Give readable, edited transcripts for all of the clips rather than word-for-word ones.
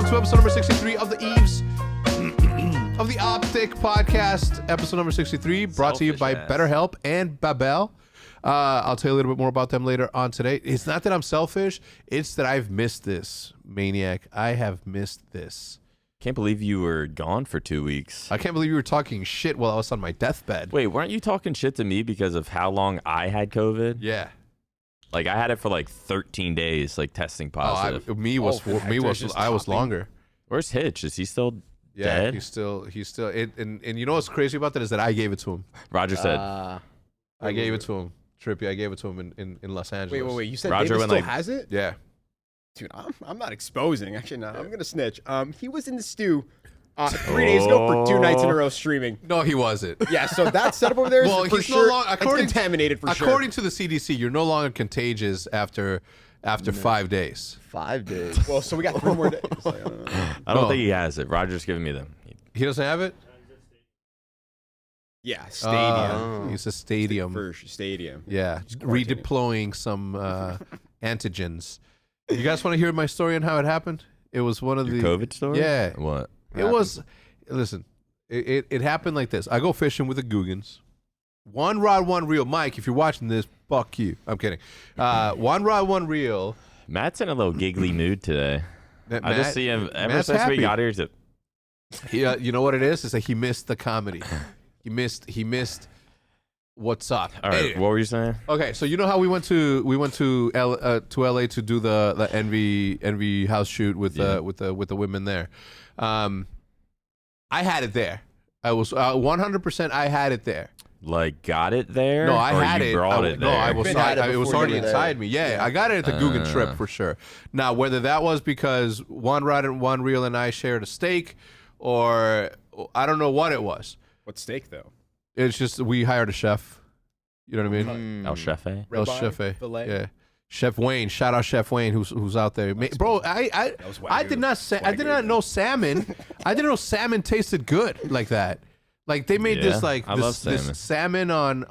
to episode number 63 of the Eves of the OpTic Podcast, episode number 63, brought to you by BetterHelp and Babel. I'll tell you a little bit more about them later on today. It's not that I'm selfish, it's that I've missed this, MaNiaC. I have missed this. Can't believe you were gone for 2 weeks. I can't believe you were talking shit while I was on my deathbed. Wait, weren't you talking shit to me because of how long I had COVID? Yeah. Like I had it for like 13 days, like testing positive. I was longer. Where's Hitch? Is he still Yeah, dead? he's still and you know what's crazy about that is that I gave it to him. Roger said. I gave it to him. Trippy, I gave it to him in Los Angeles. Wait. You said Roger David when, still like- has it? Yeah. Dude, I'm not exposing. Actually, no. I'm gonna snitch. He was in the stew 3 days ago for 2 nights in a row streaming. No, he wasn't. Yeah, so that setup over there is Well, for he's sure. no longer It's contaminated for sure. According to the CDC, you're no longer contagious after 5 days. 5 days. Well, so we got 3 more days. Like, I don't know. I don't No. think he has it. Roger's giving me them. He doesn't have it? Yeah, stadium. He's a stadium. For stadium. Yeah, quarantining. redeploying some antigens. You guys want to hear my story on how it happened? It was one of Your the COVID story? Yeah. What? It was. Listen, it happened like this. I go fishing with the Googans. One rod, one reel. Mike, if you're watching this, fuck you. I'm kidding. One rod, one reel. Matt's in a little giggly mood today. I just see him ever Matt's since happy. we got here. You know what it is? Is that he missed the comedy. He missed what's up. All right, Anyway. what were you saying? Okay, so you know how we went to LA to do the Envy house shoot with the women there. I had it there. I was 100%. I had it there. Like, got it there? No, I or had you it. Brought it there. No, I was. Been had it It was before already you were inside there. me. Yeah, I got it at the Guggen trip for sure. Now, whether that was because one rod and one reel and I shared a steak, or I don't know what it was. What steak though? It's just we hired a chef. You know what I mean? El Chefe? El Ribeye, Chef. filet? Yeah. Chef Wayne, shout out Chef Wayne, who's out there, bro. I did not know salmon. I didn't know salmon tasted good like that. Like they made this like I love this salmon on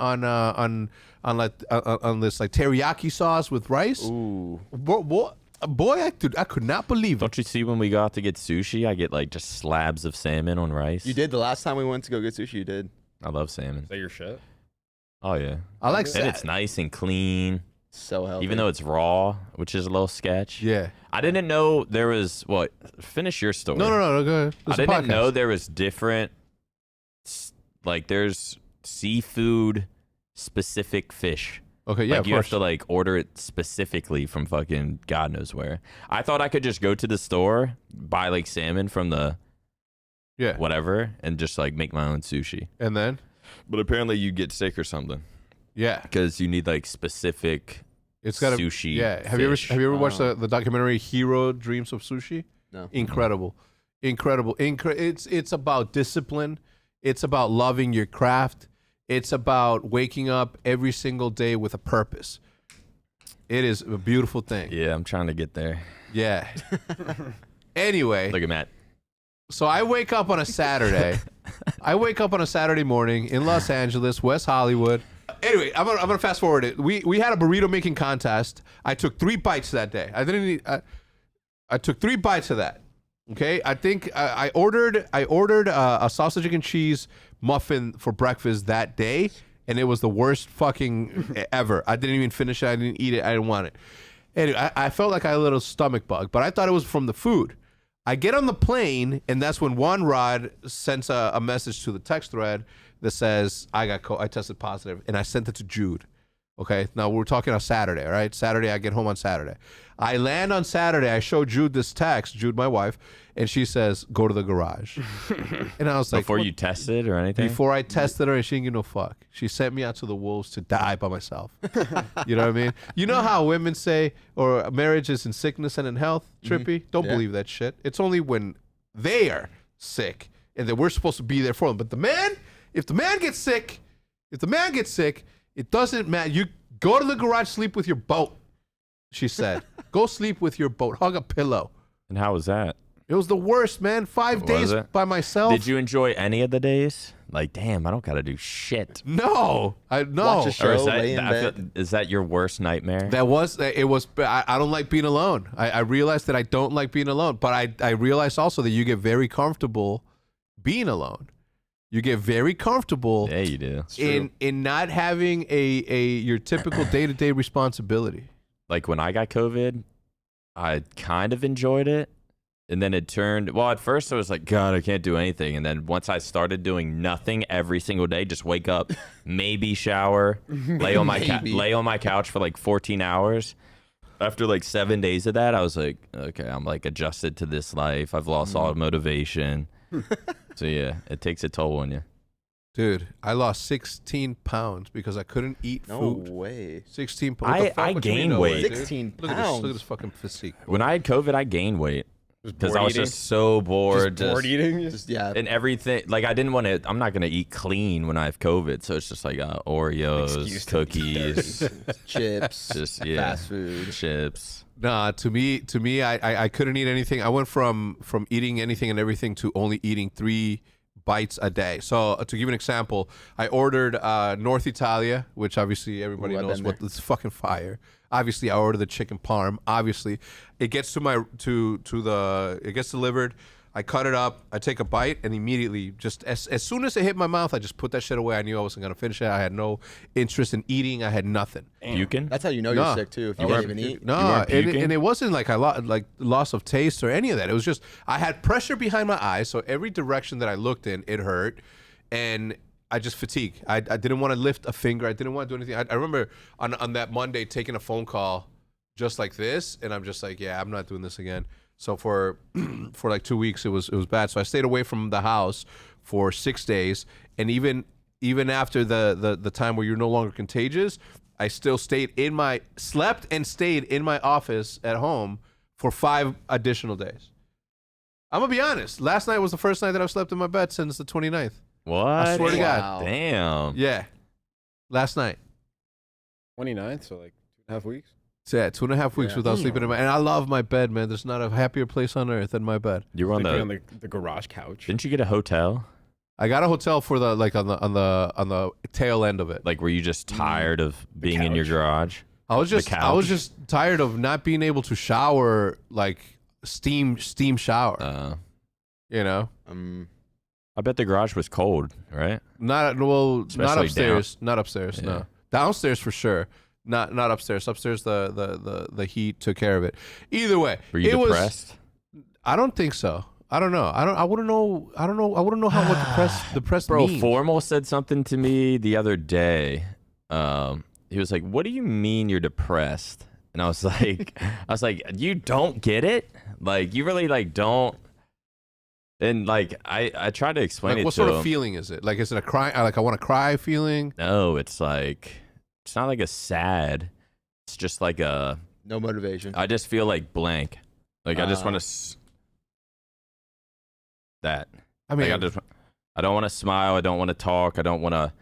this like teriyaki sauce with rice. Ooh. Boy, I could not believe it. Don't you see when we go out to get sushi, I get like just slabs of salmon on rice? You did the last time we went to go get sushi. You did. I love salmon. Is that your shit? Oh, yeah. I like And salmon. it's nice and clean, So healthy. even though it's raw, which is a little sketch. Yeah. I didn't know there was, what? Finish your story. No. Go ahead. I It's a didn't podcast. know there was different, like there's seafood specific fish. Okay, yeah, like of you have course. to like order it specifically from fucking God knows where. I thought I could just go to the store, buy like salmon from the Yeah. whatever, and just like make my own sushi. And then But apparently you get sick or something yeah, because you need like specific it's got sushi. Yeah. Have fish. you ever watched the documentary Hero Dreams of Sushi? No. Incredible. It's about discipline. It's about loving your craft. It's about waking up every single day with a purpose. It is a beautiful thing. Yeah, I'm trying to get there. Yeah. Anyway, Look at Matt. so I wake up on a Saturday. I wake up on a Saturday morning in Los Angeles, West Hollywood. Anyway, I'm gonna fast forward it. We had a burrito making contest. I took 3 bites that day. I took 3 bites of that. Okay, I think I ordered a sausage and cheese muffin for breakfast that day, and it was the worst fucking ever. I didn't even finish it. I didn't eat it. I didn't want it. Anyway, I felt like I had a little stomach bug, but I thought it was from the food. I get on the plane, and that's when One Rod sends a message to the text thread that says I tested positive, and I sent it to Jude. Okay, now we're talking on Saturday, all right? Saturday, I get home on Saturday. I land on Saturday. I show Jude this text, Jude, my wife, and she says, "Go to the garage." And I was like, Before "What?" you tested or anything? Before I tested her, and she didn't give no fuck. She sent me out to the wolves to die by myself. You know what I mean? You know how women say, or marriage is in sickness and in health, Trippy? Don't Yeah. believe that shit. It's only when they are sick and that we're supposed to be there for them. But the man, if the man gets sick, it doesn't matter. You go to the garage, sleep with your boat, she said. Go sleep with your boat. Hug a pillow. And how was that? It was the worst, man. 5 days it? by myself. Did you enjoy any of the days? Like, damn, I don't gotta do shit. No, no. Watch a show, Or is lay in that, bed. is that your worst nightmare? It was. I don't like being alone. I realized that I don't like being alone, but I realized also that you get very comfortable being alone. You get very comfortable Yeah, you do. in not having a your typical day-to-day responsibility. Like when I got COVID, I kind of enjoyed it. And then it turned, well, at first I was like, God, I can't do anything. And then once I started doing nothing every single day, just wake up, maybe shower, lay on my couch for like 14 hours. After like 7 days of that, I was like, okay, I'm like adjusted to this life. I've lost all motivation. So yeah, it takes a toll on you. Dude, I lost 16 pounds because I couldn't eat No food. way. 16 pounds. I gained weight. 16 Look at pounds. this fucking physique. When I had COVID, I gained weight because I was eating? just so bored. Just bored eating? Just, yeah. And everything, like I didn't want to, I'm not going to eat clean when I have COVID. So it's just like Oreos, Excuse to cookies, Chips. just, yeah, Fast food. chips. Nah, to me, I couldn't eat anything. I went from eating anything and everything to only eating 3 bites a day. So to give you an example, I ordered North Italia, which obviously everybody Ooh, I've knows been what it's fucking fire. Obviously, I ordered the chicken parm. Obviously, it gets it gets delivered. I cut it up. I take a bite, and immediately, just as soon as it hit my mouth, I just put that shit away. I knew I wasn't gonna finish it. I had no interest in eating. I had nothing. Puking? That's how you know Nah. you're sick too. If you weren't can't even eat. No, weren't puking? and it wasn't like loss of taste or any of that. It was just I had pressure behind my eyes, so every direction that I looked in, it hurt, and I just fatigued. I didn't want to lift a finger. I didn't want to do anything. I remember on that Monday taking a phone call just like this, and I'm just like, yeah, I'm not doing this again. So for like 2 weeks, it was bad. So I stayed away from the house for 6 days, and even after the time where you're no longer contagious, I still slept and stayed in my office at home for 5 additional days. I'm gonna be honest. Last night was the first night that I've slept in my bed since the 29th. What? I swear to God. Wow. Damn. Yeah, last night. 29th, so like 2.5 weeks. So yeah, 2.5 weeks Yeah. without sleeping in my. And I love my bed, man. There's not a happier place on earth than my bed. You were on Sleeping the, on the garage couch. didn't you get a hotel? I got a hotel for the on the tail end of it. Like, were you just tired of being in your couch. garage? I was just couch? tired of not being able to shower like steam shower. You know, I bet the garage was cold, right? not Especially upstairs. Not upstairs. Yeah. No, downstairs for sure. Not upstairs. Upstairs, the heat took care of it. Either way, Were you it depressed? I don't think so. I don't know. I wouldn't know. I wouldn't know what depressed Bro, means. Formal said something to me the other day. He was like, "What do you mean you're depressed?" And I was like, "You don't get it? Like, you really like don't." And like, I tried to explain Like, it what to sort him. of feeling is it? Like, is it a cry? Like, I want to cry feeling? No, it's like, it's not like a sad. It's just like a. No motivation. I just feel like blank. Like I just want to. That. I mean, Like, I don't want to smile. I don't want to talk. I don't want to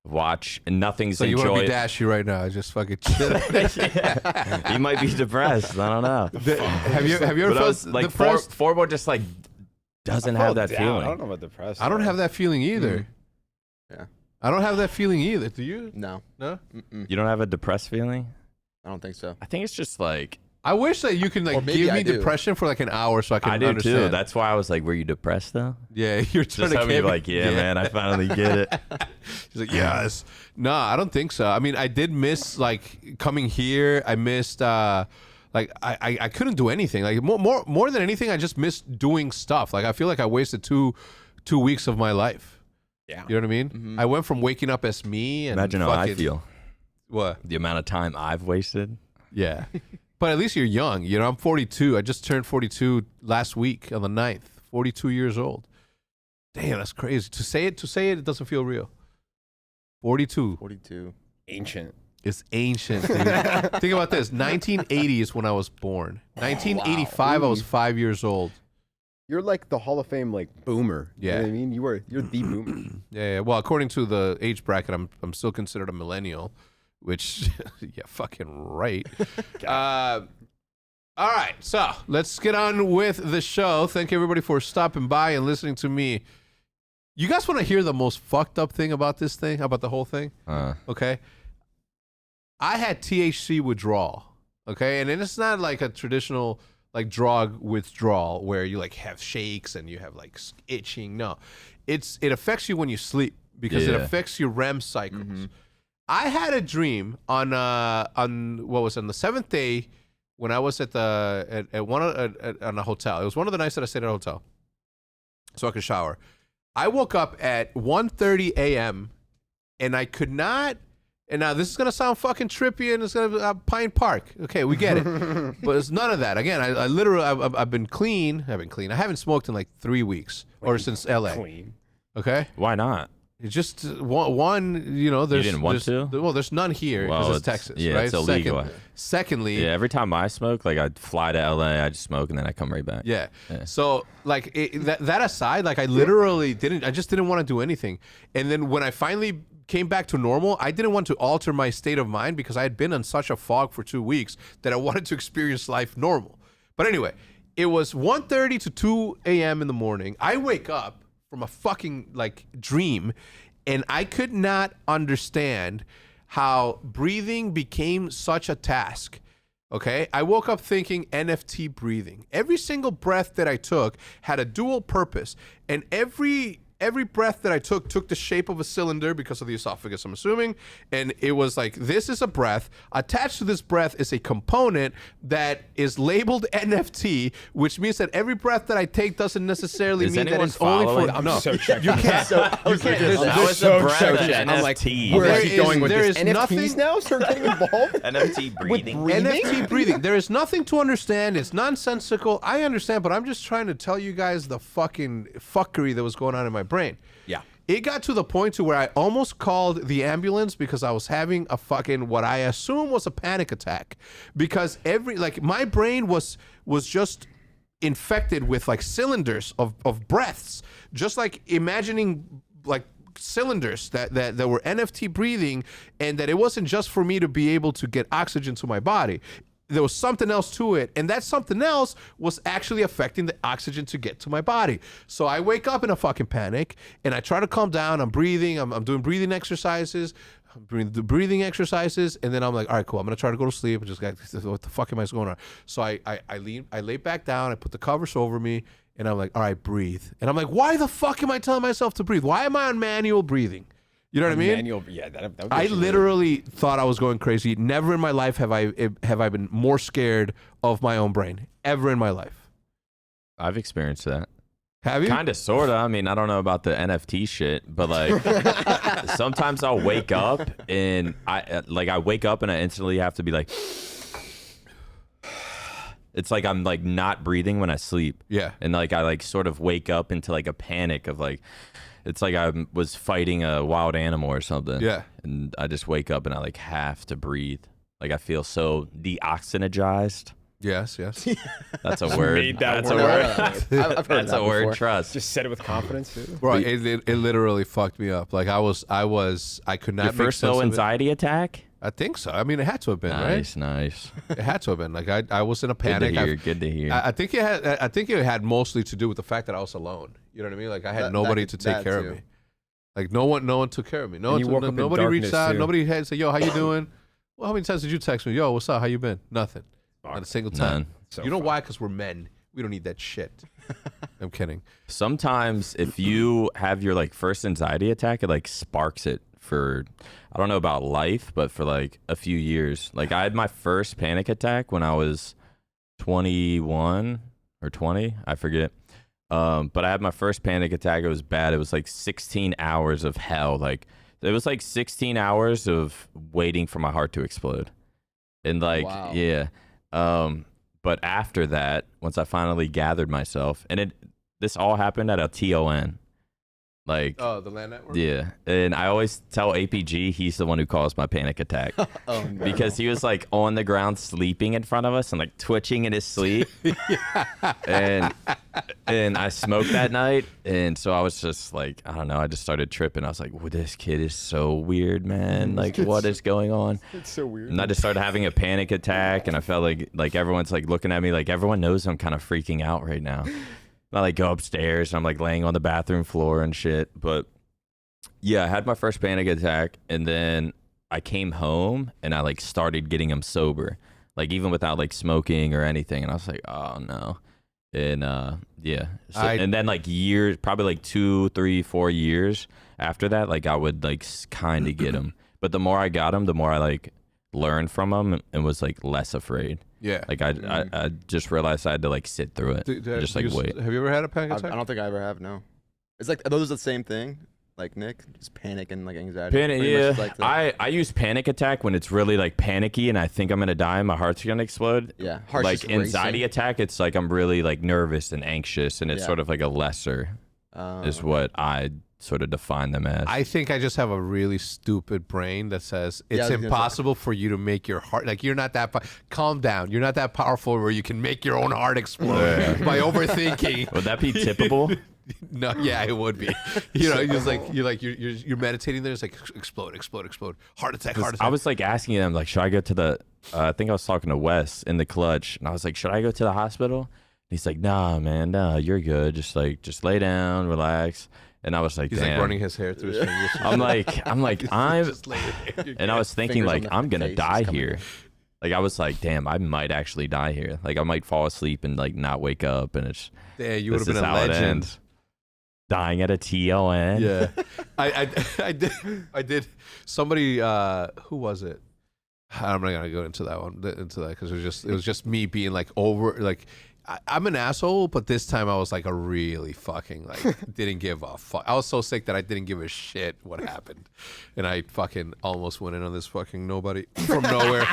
watch. And nothing's so you want to be enjoyable. Dashy right now? Just fucking chill. You might be depressed. I don't know. Have you ever But I was felt like depressed? Forward just like doesn't have that I feeling. don't know about depressed. I don't have that feeling either. Yeah. I don't have that feeling either. Do you? No. No. Mm-mm. You don't have a depressed feeling? I don't think so. I think it's just like I wish that you can Or like maybe give I me do. depression for like an hour so I can I do understand. too. That's why I was like, were you depressed though? Yeah, you're trying Just to have me get like, yeah, man, I finally get it. He's like, yes. No, I don't think so. I mean, I did miss like coming here. I missed like I couldn't do anything. Like more than anything, I just missed doing stuff. Like I feel like I wasted two weeks of my life. Yeah. You know what I mean? I went from waking up as me and Imagine how I fucking- feel. What? The amount of time I've wasted. Yeah. But at least you're young. You know, I'm 42. I just turned 42 last week on the 9th. 42 years old. Damn, that's crazy. To say it, it doesn't feel real. 42. 42. Ancient. It's ancient, dude. Think about this. 1980 is when I was born. 1985, I was 5 years old. You're like the Hall of Fame like boomer. You know Yeah. what I mean? You're the boomer. Yeah. Well, according to the age bracket, I'm still considered a millennial, which, yeah, fucking right. All right, so let's get on with the show. Thank you, everybody, for stopping by and listening to me. You guys want to hear the most fucked up thing about this thing, about the whole thing? Okay. I had THC withdrawal, okay? And it's not like a traditional like drug withdrawal where you like have shakes and you have like itching. No, it affects you when you sleep because it affects your REM cycles. Mm-hmm. I had a dream on what was it, on the 7th day when I was at on a hotel. It was one of the nights that I stayed at a hotel, so I could shower. I woke up at 1:30 a.m. and I could not. And now this is gonna sound fucking trippy, and it's gonna Pine Park. Okay, we get it, but it's none of that. Again, I literally I've been clean. I haven't smoked in like 3 weeks or since LA. Clean. Okay. Why not? It's just one, you know, there's... You didn't want to? Well, there's none here because it's Texas, yeah, right? It's illegal. Secondly... Yeah, every time I smoke, like I'd fly to LA, I just smoke, and then I come right back. Yeah. So, like, that aside, like, I literally didn't want to do anything. And then when I finally came back to normal, I didn't want to alter my state of mind because I had been in such a fog for 2 weeks that I wanted to experience life normal. But anyway, it was 1:30 to 2 a.m. in the morning. I wake up from a fucking like dream, and I could not understand how breathing became such a task. Okay, I woke up thinking NFT breathing. Every single breath that I took had a dual purpose, and every breath that I took the shape of a cylinder because of the esophagus, I'm assuming. And it was like, this is a breath. Attached to this breath is a component that is labeled NFT, which means that every breath that I take doesn't necessarily mean that it's only for... I'm no, so checked. you can't. I'm so checked. I'm like, NFT. where is he going with there this? is NFTs nothing- now start getting involved? NFT breathing. NFT breathing. There is nothing to understand. It's nonsensical. I understand, but I'm just trying to tell you guys the fucking fuckery that was going on in my brain. Yeah. It got to the point to where I almost called the ambulance because I was having a fucking, what I assume was a panic attack, because my brain was just infected with like cylinders of breaths, just like imagining like cylinders that were NFT breathing, and that it wasn't just for me to be able to get oxygen to my body. There was something else to it, and that something else was actually affecting the oxygen to get to my body. So I wake up in a fucking panic, and I try to calm down. I'm breathing. I'm doing breathing exercises. I'm doing the breathing exercises, and then I'm like, all right, cool. I'm gonna try to go to sleep. What the fuck am I going on? So I lay back down. I put the covers over me, and I'm like, all right, breathe. And I'm like, why the fuck am I telling myself to breathe? Why am I on manual breathing? You know what I mean? Manual, yeah, that would I literally thought I was going crazy. Never in my life have I been more scared of my own brain. Ever in my life. I've experienced that. Have you? Kind of, sort of. I mean, I don't know about the NFT shit, but like sometimes I'll wake up and I wake up and I instantly have to be like, it's like I'm like not breathing when I sleep. Yeah. And like I like sort of wake up into like a panic of like, it's like I was fighting a wild animal or something. Yeah. And I just wake up and I like have to breathe. Like I feel so deoxygenized. Yes. That's a word. made that That's word. a word. I've heard That's that a word. before. Trust. Just said it with confidence, too. Bro, it literally fucked me up. Like I could not Your make first sense low of it. anxiety attack? I think so. I mean, it had to have been, right? Nice. It had to have been. Like I was in a Good panic. to hear. Good to hear. I think it had mostly to do with the fact that I was alone. You know what I mean? Like I had nobody to take care of me. Like no one took care of me. And you woke up in Nobody reached darkness, out. too. Nobody had said, "Yo, how you doing?" Well, how many times did you text me? Yo, what's up? How you been? Nothing. Not a single time. None. So you know fun. why? Because we're men. We don't need that shit. I'm kidding. Sometimes if you have your like first anxiety attack, it like sparks it for, I don't know about life, but for like a few years. Like I had my first panic attack when I was 21 or 20, I forget. But I had my first panic attack. It was bad. It was like 16 hours of hell. Like it was like 16 hours of waiting for my heart to explode. And like, Wow. yeah. But after that, once I finally gathered myself, and this all happened at a TON. Like, Oh, the LAN network. yeah. And I always tell APG he's the one who caused my panic attack. Oh no. Because he was like on the ground sleeping in front of us and like twitching in his sleep. and I smoked that night, and so I was just like, I don't know, I just started tripping. I was like, well, this kid is so weird, man. Like, what is going on? It's so weird. And I just started having a panic attack, and I felt like everyone's like looking at me like everyone knows I'm kind of freaking out right now. And I like go upstairs and I'm like laying on the bathroom floor and shit. But yeah, I had my first panic attack, and then I came home and I like started getting him sober, like even without like smoking or anything. And I was like, oh no. And yeah. So, and then like years, probably like 2, 3, 4 years after that, like I would like kind of get him. But the more I got him, the more I like learned from him and was like less afraid. Yeah. Like I just realized I had to like sit through it. Just like wait. Have you ever had a panic I attack? don't think I ever have. No. It's like, are those the same thing? Like Nick, just panic and like anxiety. Panic, Pretty yeah. much like the- I use panic attack when it's really like panicky and I think I'm gonna die and my heart's gonna explode. Yeah. Heart's Like just anxiety racing. attack, it's like I'm really like nervous and anxious, and it's Yeah. sort of like a lesser is what I sort of define them as. I think I just have a really stupid brain that says Yeah, I it's was gonna say- impossible for you to make your heart, like you're not that calm down. You're not that powerful where you can make your own heart explode by overthinking. Would that be typical? No, yeah, it would be. You know, you're meditating there. It's like explode, explode, explode. Heart attack, heart attack. I was like asking them, like, should I go to the? I think I was talking to Wes in the clutch, and I was like, should I go to the hospital? And he's like, nah, man, nah, you're good. Just lay down, relax. And I was like, He's damn. like running his hair through his fingers. I'm like, Just lay it there. and I was thinking Fingers on like, the I'm gonna face is die coming here. in. Like I was like, damn, I might actually die here. Like I might fall asleep and like not wake up, and it's Yeah, you would this have been is a how it legend. ends. Dying at a TON. Yeah, I did. Somebody, who was it? I'm not gonna go into that because it was just me being like over like. I'm an asshole, but this time I was like a really fucking like didn't give a fuck. I was so sick that I didn't give a shit what happened, and I fucking almost went in on this fucking nobody from nowhere,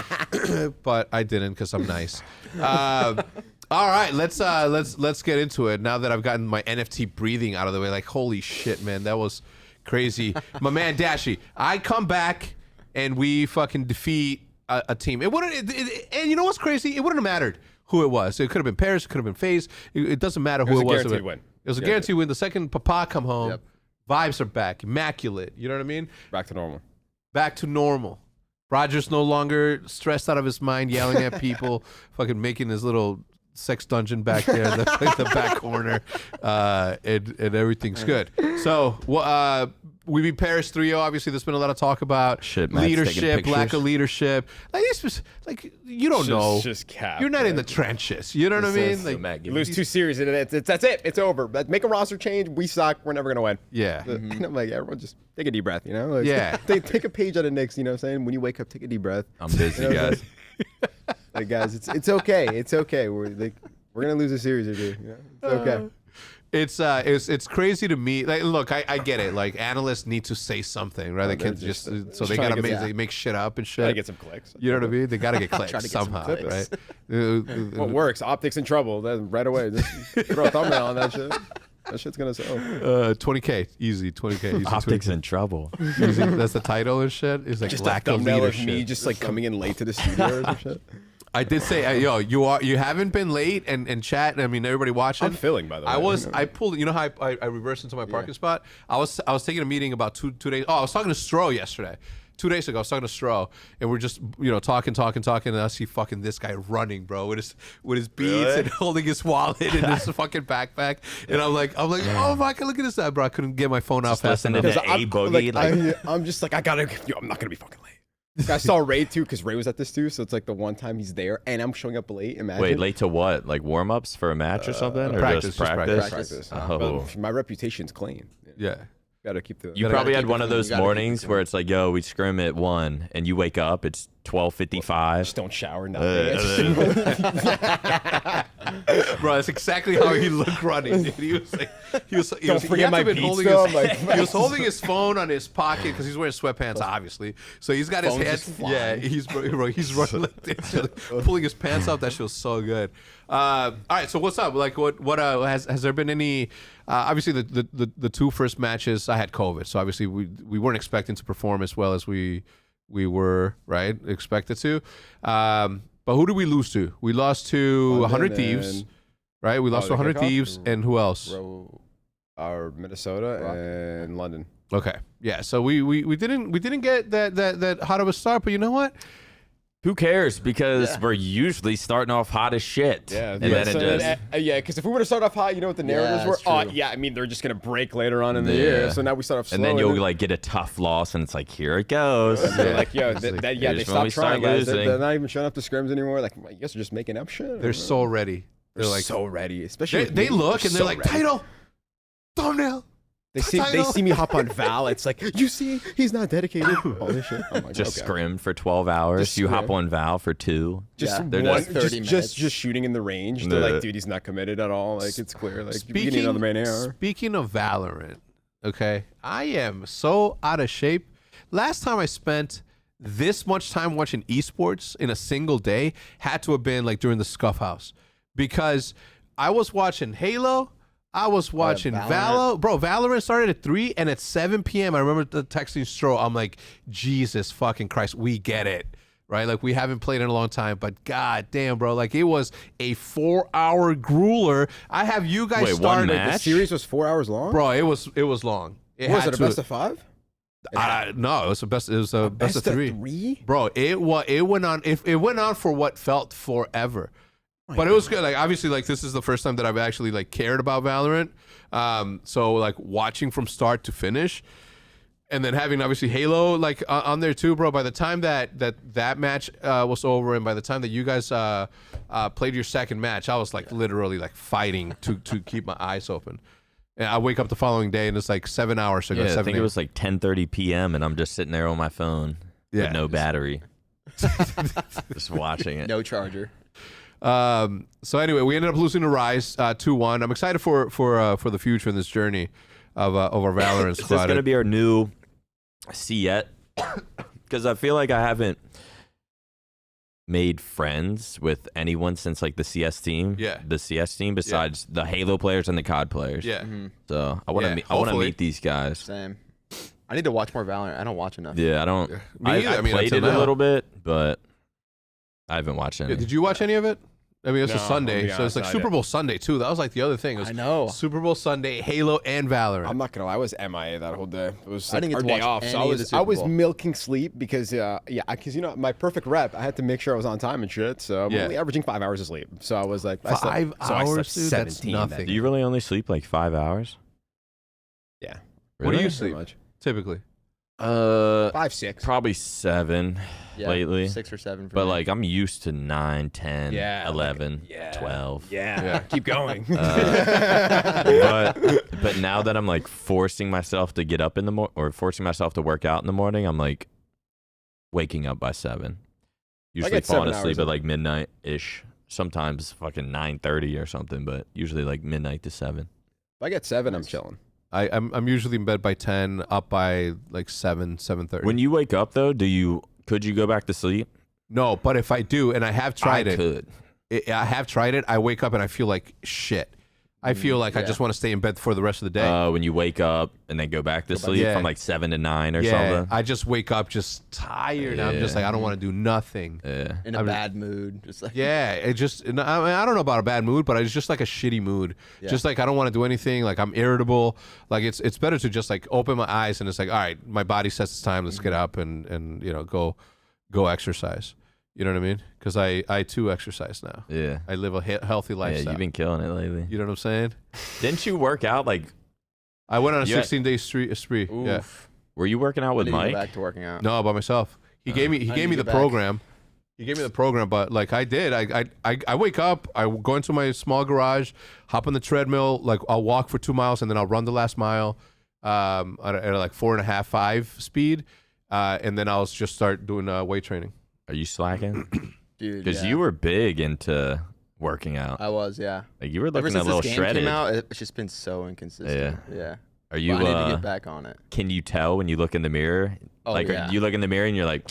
but I didn't because I'm nice. All right, let's get into it now that I've gotten my NFT breathing out of the way. Like holy shit, man, that was crazy. My man Dashy, I come back and we fucking defeat a team. It wouldn't, and you know what's crazy? It wouldn't have mattered who it was. It could have been Paris. It could have been FaZe. It doesn't matter who it was. Guaranteed win. It was a guaranteed win. The second Papa come home, Yep. vibes are back, immaculate. You know what I mean? Back to normal. Back to normal. Roger's no longer stressed out of his mind, yelling at people, fucking making his little sex dungeon back there in the back corner, and everything's good. So, we beat Paris 3-0. Obviously, there's been a lot of talk about Shit, Matt's taking leadership, lack pictures. of leadership. Like this was like you don't know. Just cap. You're not in the trenches. You know what I mean? Like, Matt, You lose 2 series and that's it. It's over. But make a roster change. We suck. We're never gonna win. yeah. And I'm like, everyone just take a deep breath. You know? Like, Yeah. take a page out of Knicks. You know what I'm saying? When you wake up, take a deep breath. I'm busy, You know, guys. Like guys, it's okay. It's okay. We're gonna lose a series or two. You know? It's okay. It's crazy to me. Like, look, I get it. Like, analysts need to say something, right? They they're can't just just so they trying to gotta get make some- they make shit up and Gotta shit. get some clicks. You know what I mean? They gotta get Try to clicks get some somehow, clicks. right? What works? Optics in trouble. Then right away, just throw a thumbnail on that shit. That shit's gonna sell. 20K, easy, 20K, easy. Optics in trouble. Easy. That's the title and shit. It's like Just a lack of thumbnail of leadership. me just like coming in late to the studio or some shit. I did say, yo, you haven't been late and chat. I mean, everybody watching. I'm filling, by the way. I pulled. You know how I reversed into my parking spot. I was taking a meeting about two days. Oh, I was talking to Stro yesterday. 2 days ago, I was talking to Stro, and we're just talking, and I see fucking this guy running, bro, with his beads and holding his wallet and his fucking backpack, and I'm like, oh my god, look at this guy, bro. I couldn't get my phone out fast listening enough. to A Boogie, I'm just like, I'm not gonna be fucking late. I saw Ray too because Ray was at this too, so it's like the one time he's there, and I'm showing up late. Imagine. Wait, late to what? Like warm ups for a match or something, or practice, just just practice? practice. Oh. But my reputation's clean. Yeah. Gotta keep the. You Gotta probably keep had it one of clean. those You gotta keep it mornings clean. where it's like, yo, we scrim at 1, and you wake up, it's 12:55. Just don't shower, nothing. Bro, that's exactly how he looked running. Dude. He was like, he Don't forget my beats, holding though. his, he was holding his phone on his pocket because he's wearing sweatpants, obviously. So he's got his Phone's hands. just Yeah, he's running like this, like, pulling his pants up. That shit was so good. All right, so what's up? Like, what has there been any? Obviously, the two first matches, I had COVID, so obviously we weren't expecting to perform as well as we were expected to. But who did we lose to? We lost to 100 Thieves, right? We lost to 100 Thieves, and who else? Our Minnesota and London. Okay, yeah. So we didn't get that hot of a start, but you know what? Who cares? Because we're usually starting off hot as shit. Yeah, and then it just because if we would have started off hot, you know what the narratives were? that's true. I mean, they're just gonna break later on in the year. So now we start off slow. and then you'll like get a tough loss, and it's like, here it goes. They're like, yo, they here's when stopped we trying, start guys. losing. They're not even showing up to scrims anymore. Like, I guess they're just making up shit. They're so ready. They're like so ready, especially they look and they're like, ready. title, thumbnail. They see me hop on Val. It's like, you see, he's not dedicated. All this shit. I'm like, Just okay. scrimmed for 12 hours. Just you hop scrim. on Val for 2. Just They're one, just 30 minutes. just shooting in the range. They're like, dude, he's not committed at all. Like, it's clear. Like, you need another man hour. Speaking of Valorant, okay, I am so out of shape. Last time I spent this much time watching esports in a single day had to have been like during the Scuff House, because I was watching Halo. I was watching Valorant. Valorant started at 3, and at 7 p.m. I remember texting Stro. I'm like, Jesus fucking Christ, we get it, right? Like, we haven't played in a long time, but god damn, bro, like, it was a 4-hour grueler. I have you guys Wait, one started. match? The series was 4 hours long? Bro, it was long. Was it a best of 5? No, it was a best of 3. 3? Bro, it went on for what felt forever. But it was good. Like, obviously, like, this is the first time that I've actually like cared about Valorant. So like watching from start to finish, and then having obviously Halo like on there too, bro. By the time that match was over, and by the time that you guys played your second match, I was like literally like fighting to keep my eyes open. And I wake up the following day and it's like 7 hours to go. I think it was like 10:30 p.m. and I'm just sitting there on my phone with no battery, just watching it. No charger. So anyway, we ended up losing to Rise 2-1. I'm excited for the future in this journey of our Valorant Is squad. this gonna be our new CS? Because I feel like I haven't made friends with anyone since like the CS team. Yeah. The CS team besides the Halo players and the COD players. Yeah. Mm-hmm. So I want to Yeah, meet. I want to hopefully. meet these guys. Same. I need to watch more Valorant. I don't watch enough. Yeah, I don't. Me I either. I mean, played it until a now. little bit, but I haven't watched any. Yeah, did you watch any of it? I mean, it's a No, I'll Sunday, be so it's honest, like I Super didn't. Bowl Sunday too. That was like the other thing. It was I know. Super Bowl Sunday, Halo and Valorant. I'm not gonna lie, I was MIA that whole day. It was I didn't our get to day watch off, so any of the I Super was Bowl. milking sleep because because you know my perfect rep. I had to make sure I was on time and shit. So I'm Yeah. only averaging 5 hours of sleep. So I was like, I 5 slept, so I hours, slept dude? That's 17 that nothing. Do you really only sleep like 5 hours? Yeah. What do Really? you Pretty sleep much. typically? 5, 6. Probably 7 Yeah, lately. 6 or 7. For But me. like I'm used to 9, 10, Yeah, 11, yeah. 12. Yeah. Keep going. But now that I'm like forcing myself to get up in the morning or forcing myself to work out in the morning, I'm like waking up by 7. Usually get falling 7 hours asleep at in. like midnight ish. Sometimes fucking 9:30 or something, but usually like midnight to 7. If I get 7, I'm chilling. I'm usually in bed by 10, up by like 7:30. When you wake up though, could you go back to sleep? No, but if I do, and I have tried I it, could. I have tried it. I wake up and I feel like shit. I feel like I yeah. just want to stay in bed for the rest of the day. When you wake up and then go back to sleep yeah. from like 7 to 9 or yeah, something. I just wake up just tired. I'm just Yeah. like, I don't want to do nothing. Yeah. in a bad mood. Just like Yeah, it just, I mean, I don't know about a bad mood, but it's just like a shitty mood. Yeah. Just like I don't want to do anything. Like I'm irritable. Like it's better to just like open my eyes and it's like, all right, my body says it's time. Let's get up and you know go exercise. You know what I mean? Because I too exercise now. Yeah. I live a healthy Yeah, lifestyle. you've been killing it lately. You know what I'm saying? Didn't you work out like I went on a You had- 16-day spree. Yeah. were you working out I with need to go Mike? back to working out. No, by myself. He gave me I need me to the get back. program. He gave me the program, but like I did, I wake up, I go into my small garage, hop on the treadmill, like I'll walk for 2 miles and then I'll run the last mile, at like 4.5, 5 speed, and then I'll just start doing weight training. Are you slacking? Dude, Because yeah. you were big into working out. I was, yeah. Like you were Ever looking since a little this game shredded. came out, it's just been so inconsistent. Yeah. Are you? But I need to get back on it. Can you tell when you look in the mirror? Oh, like yeah. you look in the mirror and you're like,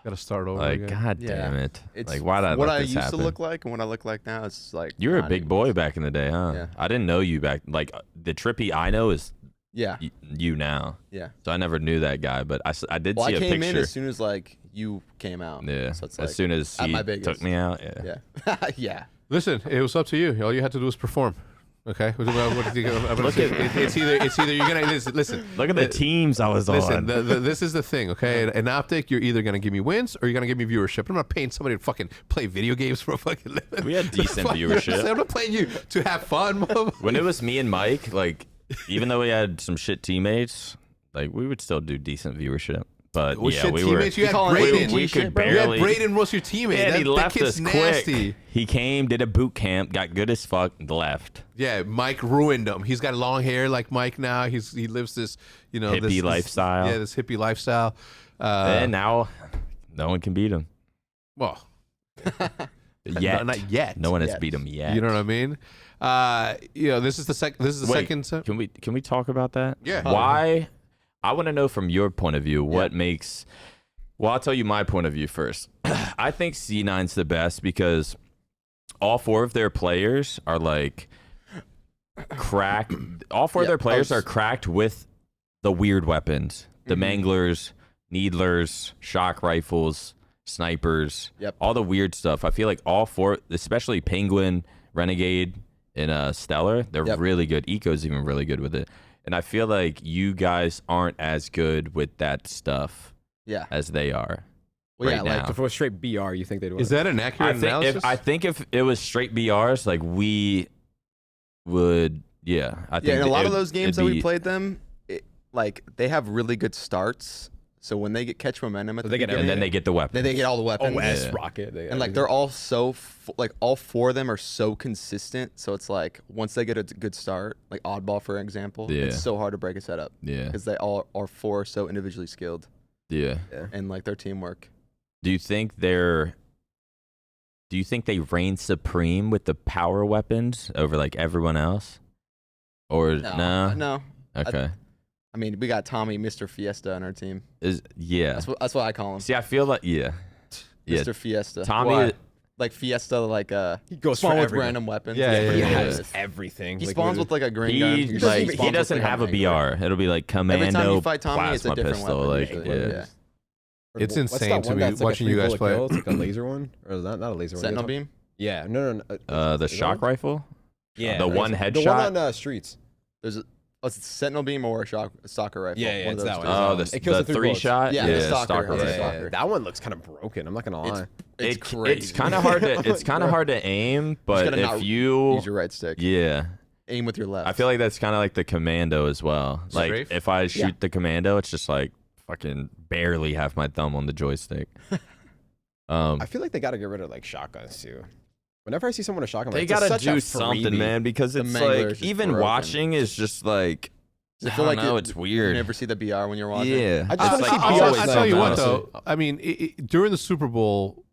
Gotta start over like again. God Yeah. damn it! It's Like why did I what let I this used happen? to look like and what I look like now. It's like You were a not big even boy close. back in the day, huh? Yeah. I didn't know you back. Like the Trippy I know is Yeah, you now. yeah. So I never knew that guy, but I did Well, see I a came in picture. as soon as like you came out. Yeah. So it's like As soon as at he my biggest. took me out. Yeah. Yeah. Listen, it was up to you. All you had to do was perform. Okay. What do you think I'm gonna say? It's either you're gonna listen. Look at the teams I was Listen, on. this is the thing, okay? In OpTic, you're either gonna give me wins or you're gonna give me viewership. I'm not paying somebody to fucking play video games for a fucking living. We had decent viewership. I'm not paying you to have fun. When it was me and Mike, like even though we had some shit teammates, like we would still do decent viewership. But Well, yeah, shit, we teammates, were. you had calling it Brayden. we GG shit, could bro? You had barely. Brayden was your teammate. And he that left kid's us nasty. quick. He came, did a boot camp, got good as fuck, left. Yeah, Mike ruined him. He's got long hair like Mike now. He lives this, Hippie this lifestyle. Yeah, this hippie lifestyle. And now, no one can beat him. Well, Yet, not yet. no one has Yet. beat him yet. You know what I mean? This is the Wait, second. Can we talk about that? Yeah. Why? I want to know from your point of view what makes. Well, I'll tell you my point of view first. I think C9's the best because all four of their players are like cracked. All four of their players are cracked with the weird weapons, the manglers, needlers, shock rifles, snipers, Yep. all the weird stuff. I feel like all four, especially Penguin, Renegade, and Stellar, they're Yep. really good. Eco's even really good with it. And I feel like you guys aren't as good with that stuff Yeah. as they are. Well, yeah, right like now. So if it was straight BR, you think they'd win? Is that an accurate analysis? I think if it was straight BRs, like we would, yeah. I think Yeah, in a lot of it- those games it'd that we be- played them, like they have really good starts. So when they catch momentum at So the they get beginning, and then they get the weapon. then they get all the weapons. OS Yeah. rocket? And like they're all so like all four of them are so consistent. So it's like once they get a good start, like Oddball for example, Yeah. it's so hard to break a setup Yeah, because they all are four so individually skilled yeah. and like their teamwork. Do you think they reign supreme with the power weapons over like everyone else? Or no? No. Okay. I mean, we got Tommy, Mr. Fiesta on our team. Yeah. That's what I call him. See, I feel like yeah. Mr. Fiesta. Tommy Why? Like Fiesta, like He goes spawn for with everything. random weapons. Yeah, He yeah, has everything. He Like, spawns with like a green gun. he He like spawns he with, doesn't like, have a angler. BR. It'll be like commando Every time you fight Tommy, it's a plasma different pistol. weapon. Like usually. yeah. It's What's insane that to one me that's like a watching you guys 3 play. bullet kill? It's like a laser one, or not a laser one. Sentinel beam. Yeah, no. The is that shock one? rifle. Yeah, The one The headshot? one on streets. There's it's a Sentinel beam or a stalker rifle. Yeah, one of it's those that two. one. Oh, It kills the the 3 three bullets. shot. Yeah, the stalker, rifle. yeah, stalker. That one looks kind of broken. I'm not gonna lie. It's crazy. It's kind of hard to aim, but gotta if not you Use your right stick. yeah, Aim with your left. I feel like that's kind of like the commando as well. Like Strafe? if I shoot the commando, it's just like fucking barely have my thumb on the joystick. I feel like they got to get rid of like shotguns too. Whenever I see someone with a shotgun, They like, it's gotta such a do something, freebie. man, because The it's mangler is like just even broken. watching is just like Does it I feel don't like know, you- it's weird. You never see the BR when you're watching. Yeah, I just It's wanna see like BR always I'll tell you what something. though. I mean, during the Super Bowl,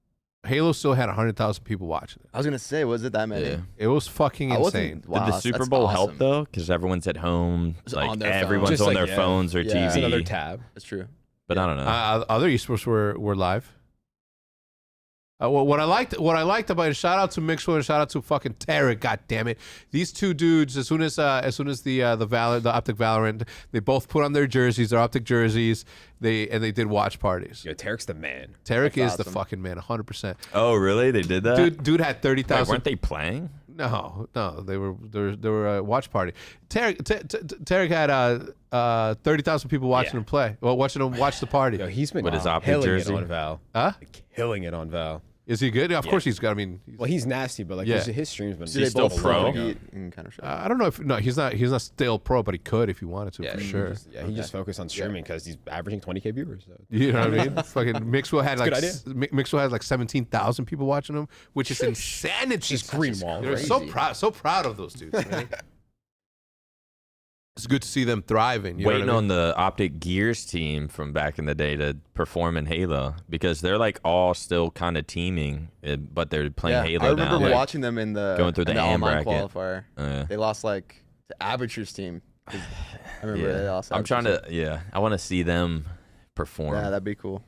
Halo still had 100,000 people watching it. I was gonna say, was it that many? Yeah. It was fucking I wasn't- insane. Wow, Did the Super that's Bowl help awesome. though? Because everyone's at home, Just like on their phone. everyone's Just on like, their yeah. phones or Yeah. It's another TV. tab. That's true. But I don't know. Other esports were live. What I liked about it, shout out to Mixwell and shout out to fucking Tarek. God damn it, these two dudes. As soon as the OpTic Valorant, they both put on their jerseys, their OpTic jerseys. They did watch parties. Yo, Tarek's the man. Tarek That's is the awesome. fucking man, 100%. Oh, really? They did that? Dude had Wait, 30,000. weren't they playing? No, they were a watch party. Tarek had 30,000 people watching Yeah. him play. Well, watching him watch the party. Yo, he's been With his OpTic killing jersey? it on Val. Huh? Killing it on Val. Is he good? Of course he's got. I mean, Well, he's nasty, but like Yeah. his streams been. Do they still both pro? compete and kind of show? I don't know if he's not still pro, but he could if he wanted to for he sure. He just focused on streaming because he's averaging 20K viewers. So. You know what I mean? Fucking Mixwell had like good idea. Mixwell had like 17,000 people watching him, which is insanity. Just green wall. They're so proud of those dudes. Man. it's good to see them thriving. You know Waiting what I on mean? the Optic Gears team from back in the day to perform in Halo because they're like all still kind of teaming, but they're playing Halo I remember now. watching them in the going through the AM online bracket. qualifier. They lost like the Avatures team. I remember they lost. I'm trying to, I want to see them perform. Yeah, that'd be cool.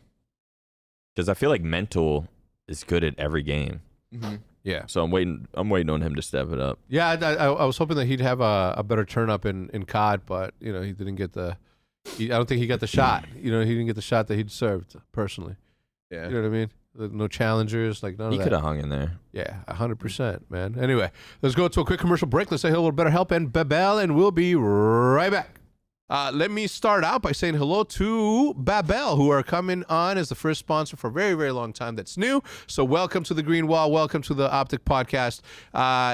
Because I feel like Mental is good at every game. Mm-hmm. Yeah. So I'm waiting on him to step it up. Yeah, I was hoping that he'd have a better turn up in COD, but he didn't get I don't think he got the shot. He didn't get the shot that he deserved personally. Yeah. You know what I mean? No challengers, like none of He that. could have hung in there. Yeah, 100%, man. Anyway, let's go to a quick commercial break. Let's say hello to BetterHelp and Babel, and we'll be right back. Let me start out by saying hello to Babel, who are coming on as the first sponsor for a very, very long time that's new. So welcome to the Green Wall. Welcome to the OpTic Podcast.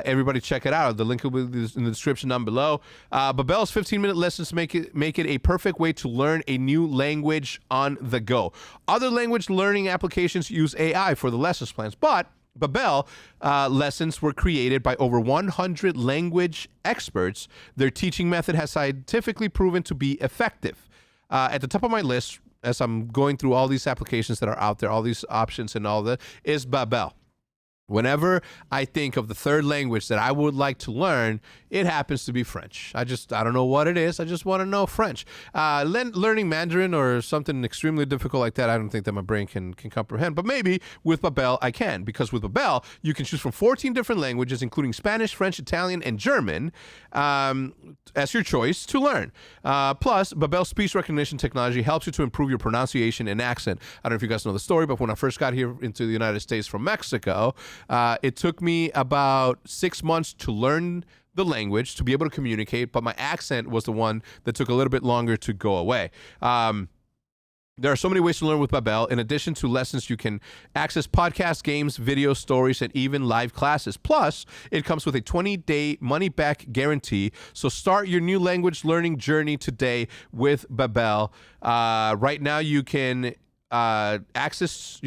Everybody check it out. The link will be in the description down below. Babel's 15-minute lessons make it a perfect way to learn a new language on the go. Other language learning applications use AI for the lessons plans, but Babel lessons were created by over 100 language experts. Their teaching method has scientifically proven to be effective. At the top of my list, as I'm going through all these applications that are out there, all these options and all that, is Babel. Whenever I think of the third language that I would like to learn, it happens to be French. I don't know what it is. I just want to know French. Learning Mandarin or something extremely difficult like that, I don't think that my brain can comprehend. But maybe with Babel, I can. Because with Babel, you can choose from 14 different languages, including Spanish, French, Italian, and German, as your choice to learn. Plus, Babel's speech recognition technology helps you to improve your pronunciation and accent. I don't know if you guys know the story, but when I first got here into the United States from Mexico, it took me about 6 months to learn the language, to be able to communicate, but my accent was the one that took a little bit longer to go away. There are so many ways to learn with Babel. In addition to lessons, you can access podcasts, games, video stories, and even live classes. Plus, it comes with a 20-day money-back guarantee. So start your new language learning journey today with Babel. Right now, you can have access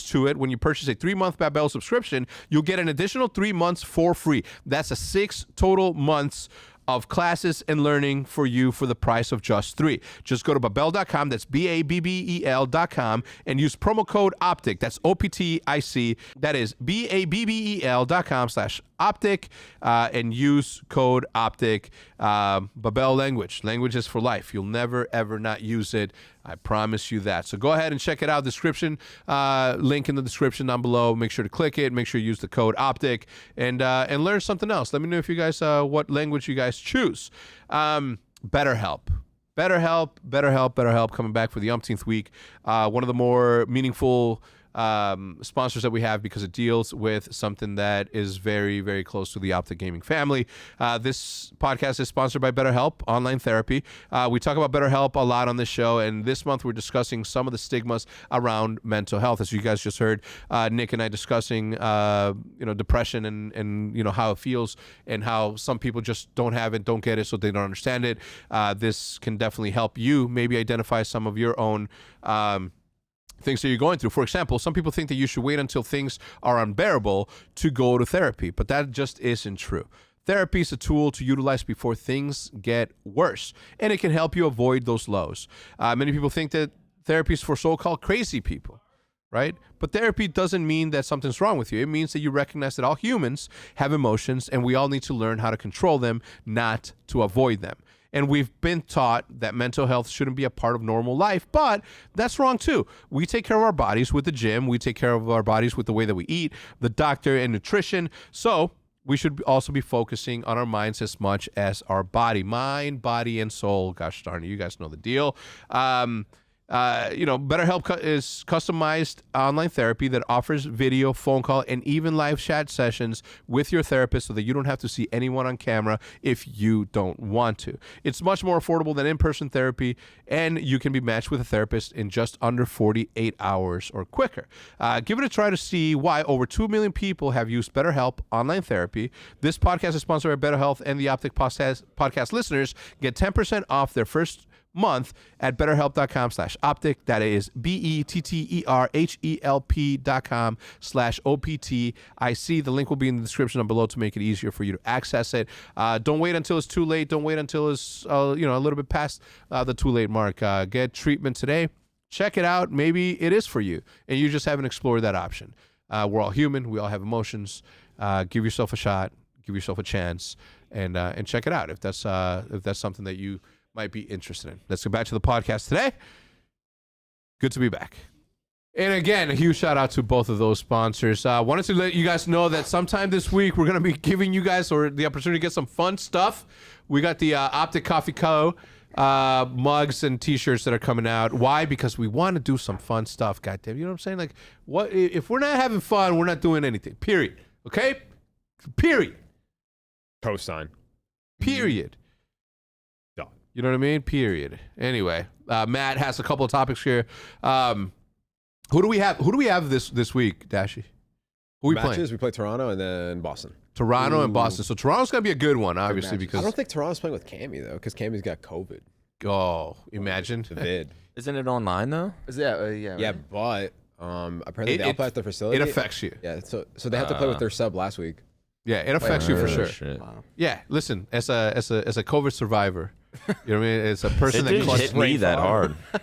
to it when you purchase a 3-month Babel subscription. You'll get an additional 3 months for free. That's 6 total months of classes and learning for you for the price of just 3. Just go to babel.com, that's BABBEL.com, and use promo code OpTic, that's OPTIC, that is BABBEL.com/OpTic, and use code OpTic. Babel language is for life. You'll never, ever not use it. I promise you that. So go ahead and check it out. Description, link in the description down below. Make sure to click it. Make sure you use the code OpTic and learn something else. Let me know if you guys, what language you guys choose. BetterHelp, coming back for the umpteenth week. One of the more meaningful sponsors that we have because it deals with something that is very, very close to the OpTic Gaming family. This podcast is sponsored by BetterHelp Online Therapy. We talk about BetterHelp a lot on this show, and this month we're discussing some of the stigmas around mental health. As you guys just heard, Nick and I discussing depression and how it feels and how some people just don't have it, don't get it, so they don't understand it. This can definitely help you maybe identify some of your own things that you're going through. For example, some people think that you should wait until things are unbearable to go to therapy, but that just isn't true. Therapy is a tool to utilize before things get worse, and it can help you avoid those lows. Many people think that therapy is for so-called crazy people, right? But therapy doesn't mean that something's wrong with you. It means that you recognize that all humans have emotions, and we all need to learn how to control them, not to avoid them. And we've been taught that mental health shouldn't be a part of normal life, but that's wrong too. We take care of our bodies with the gym. We take care of our bodies with the way that we eat, the doctor, and nutrition. So we should also be focusing on our minds as much as our body. Mind, body, and soul. Gosh darn it, you guys know the deal. BetterHelp is customized online therapy that offers video, phone call, and even live chat sessions with your therapist so that you don't have to see anyone on camera if you don't want to. It's much more affordable than in-person therapy, and you can be matched with a therapist in just under 48 hours or quicker. Give it a try to see why over 2 million people have used BetterHelp online therapy. This podcast is sponsored by BetterHelp, and the OpTic Podcast listeners get 10% off their first month at betterhelp.com/optic. That is BETTERHELP.com/OPTIC. The link will be in the description down below to make it easier for you to access it. Don't wait until it's too late. Don't wait until it's a little bit past the too late mark. Get treatment today. Check it out. Maybe it is for you, and you just haven't explored that option. We're all human. We all have emotions. Give yourself a shot. Give yourself a chance, and check it out if that's something that you might be interested in. Let's get back to the podcast today. Good to be back. And again, a huge shout out to both of those sponsors. Wanted to let you guys know that sometime this week we're going to be giving you guys the opportunity to get some fun stuff. We got the OpTic Coffee Co. Mugs and t-shirts that are coming out. Why? Because we want to do some fun stuff. Goddamn, you know what I'm saying? Like, what if we're not having fun? We're not doing anything. Period. Okay. Period. Cosign. Period. You know what I mean? Period. Anyway, Matt has a couple of topics here. Who do we have this week, Dashy? Who we playing? We play Toronto and then Boston. Toronto and Boston. So Toronto's gonna be a good one, obviously, because I don't think Toronto's playing with Cammy though, because Cammy's got COVID. Oh, imagine. The vid. Isn't it online though? Yeah, but apparently they outplayed their facility. It affects you. Yeah, so they have to play with their sub last week. Yeah, it affects you for sure. Shit. Wow. Yeah, listen, as a COVID survivor, you know what I mean? It's a person It that didn't hit me that hard. I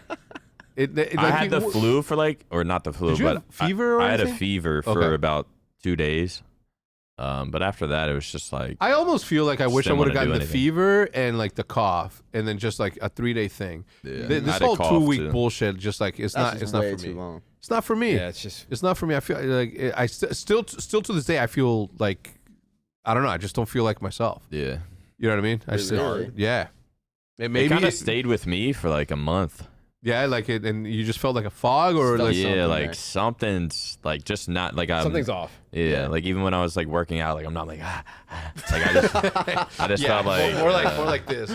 had the flu for or not the flu, Did you but have fever or I had a anything? fever for about 2 days. But after that, it was just like I almost feel like I wish I didn't would have wanna gotten do the anything. fever and like the cough, and then just like a 3-day thing. Yeah. I This had a whole cough, 2-week too. bullshit, just like it's That's not just for way me. too long. It's not for me. Yeah, it's just It's not for me. I feel like I still to this day I feel like I don't know. I just don't feel like myself. Yeah. You know what I mean? Really? Yeah. And It maybe kind of stayed with me for like a month. yeah, like it, and you just felt like a fog, or Felt like Yeah, something like there. something's like just not like something's off. Yeah, like even when I was like working out, like I'm not like like I just yeah, felt like more like this.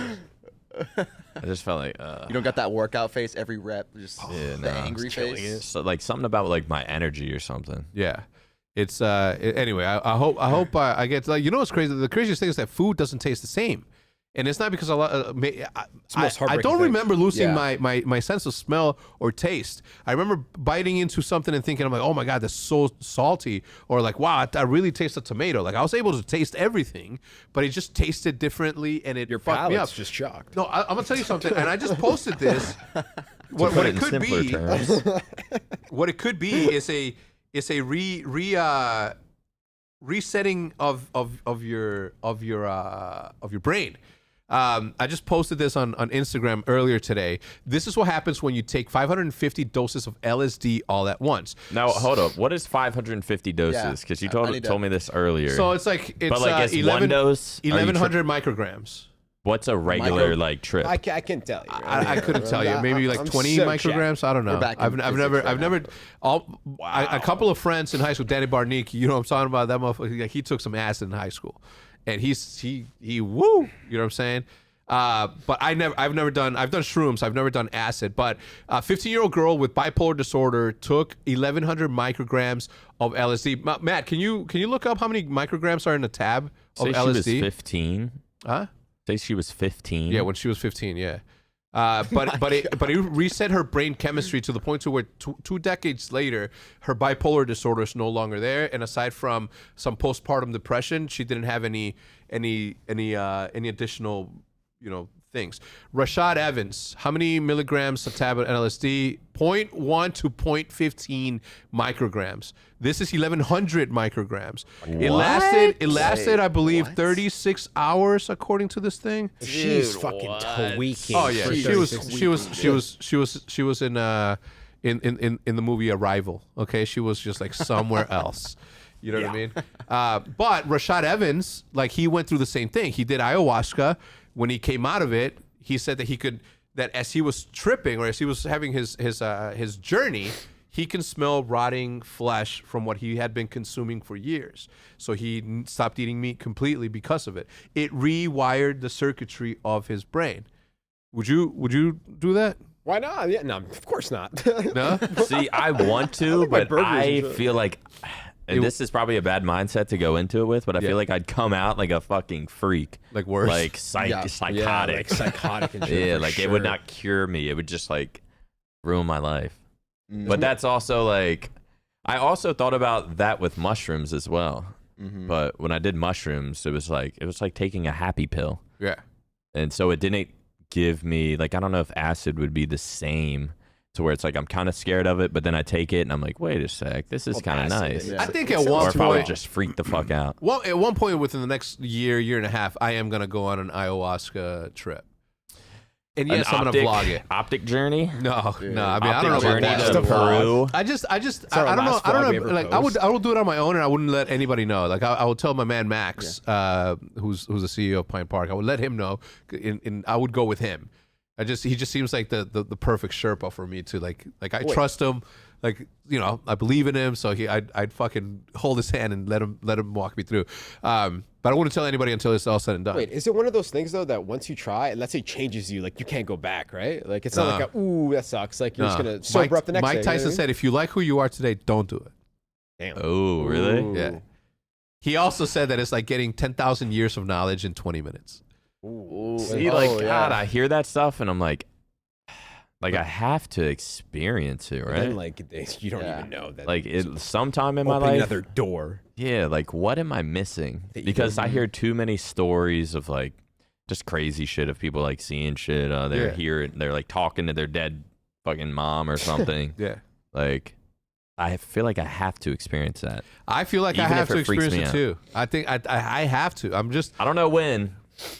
I just felt like You don't got that workout face every rep, just Yeah, the nah. angry face. so, like something about like my energy or something. Yeah. It's anyway. I hope I get like, you know what's crazy? The craziest thing is that food doesn't taste the same, and it's not because a lot. the most I heartbreaking don't thing. remember losing Yeah. my sense of smell or taste. I remember biting into something and thinking, I'm like, oh my god, that's so salty, or like, wow, I really taste a tomato. Like I was able to taste everything, but it just tasted differently, and it Your fucked me up. palate's just shocked. No, I'm gonna tell you something, and I just posted this. What Put it in could simpler be. terms. What it could be is a resetting of your brain. I just posted this on Instagram earlier today. This is what happens when you take 550 doses of LSD all at once. Now hold up, what is 550 doses? Because you I need to- told me this earlier. So it's like but like it's 11 one dose. Are you 1100 micrograms. What's a regular like trip? I can't tell you. I couldn't tell you. Maybe like I'm 20 so micrograms. I don't know. We're back in I've physics never right now. a couple of friends in high school, Danny Barnick, you know what I'm talking about? That motherfucker, like, he took some acid in high school, and he woo. You know what I'm saying? But I've done shrooms. I've never done acid. But a 15-year-old girl with bipolar disorder took 1100 micrograms of LSD. Matt, can you look up how many micrograms are in a tab of Say LSD? she was 15. Huh? Say she was 15. Yeah, when she was 15, yeah. But it reset her brain chemistry to the point to where two decades later, her bipolar disorder is no longer there. And aside from some postpartum depression, she didn't have any additional, things. Rashad Evans, how many milligrams of tab of LSD? 0.1 to 0.15 micrograms. This is 1100 micrograms. It lasted, I believe, 36 hours according to this thing. She's fucking tweaking. Oh yeah, for she 36 was in the movie Arrival. Okay, she was just like somewhere else. You know what I mean? But Rashad Evans, like, he went through the same thing. He did ayahuasca. When he came out of it, he said that as he was tripping, or as he was having his journey, he can smell rotting flesh from what he had been consuming for years. So he stopped eating meat completely because of it. It rewired the circuitry of his brain. Would you do that? Why not? Yeah, no, of course not. No? See, I want to, like my but burgers I and shit. feel like And this is probably a bad mindset to go into it with, but I feel like I'd come out like a fucking freak. Like worse. Like psychotic. Yeah, like psychotic and shit. Yeah, for like sure. it would not cure me. It would just like ruin my life. But that's also like, I also thought about that with mushrooms as well. But when I did mushrooms, it was like taking a happy pill. Yeah. And so it didn't give me, like, I don't know if acid would be the same, to where it's like I'm kind of scared of it, but then I take it and I'm like, wait a sec, this is kind of nice. I think at Or one if I would point, just freak the fuck out. well, at one point within the next year and a half, I am gonna go on an ayahuasca trip. And yes, I'm gonna vlog it. OpTic journey? No, I mean, I OpTic don't know about journey that. to Peru? I don't know. last I vlog we don't know. ever Like, post. I would do it on my own, and I wouldn't let anybody know. Like, I would tell my man Max, who's the CEO of Pine Park. I would let him know, and I would go with him. He just seems like the perfect Sherpa for me to like I trust him, like, you know, I believe in him, so I'd fucking hold his hand and let him walk me through. But I wouldn't tell anybody until it's all said and done. Wait, is it one of those things though that once you try, and let's say changes you, like you can't go back, right? Like it's not like ooh, that sucks. Like you're just gonna sober up the next day. Mike Tyson said, if you like who you are today, don't do it. Damn. Oh, really? Ooh. Yeah. He also said that it's like getting 10,000 years of knowledge in 20 minutes. Ooh. See, like, God, I hear that stuff and I'm like I have to experience it, But right? then, like you don't even know that. Like sometime in my opening life, another door. yeah, like what am I missing? That you Because don't I hear too many stories of like just crazy shit of people like seeing shit. They're here, they're like talking to their dead fucking mom or something. Yeah. Like, I feel like I have to experience that. I feel like I Even have if to it freaks experience me it out. too. I think I have to. I don't know when.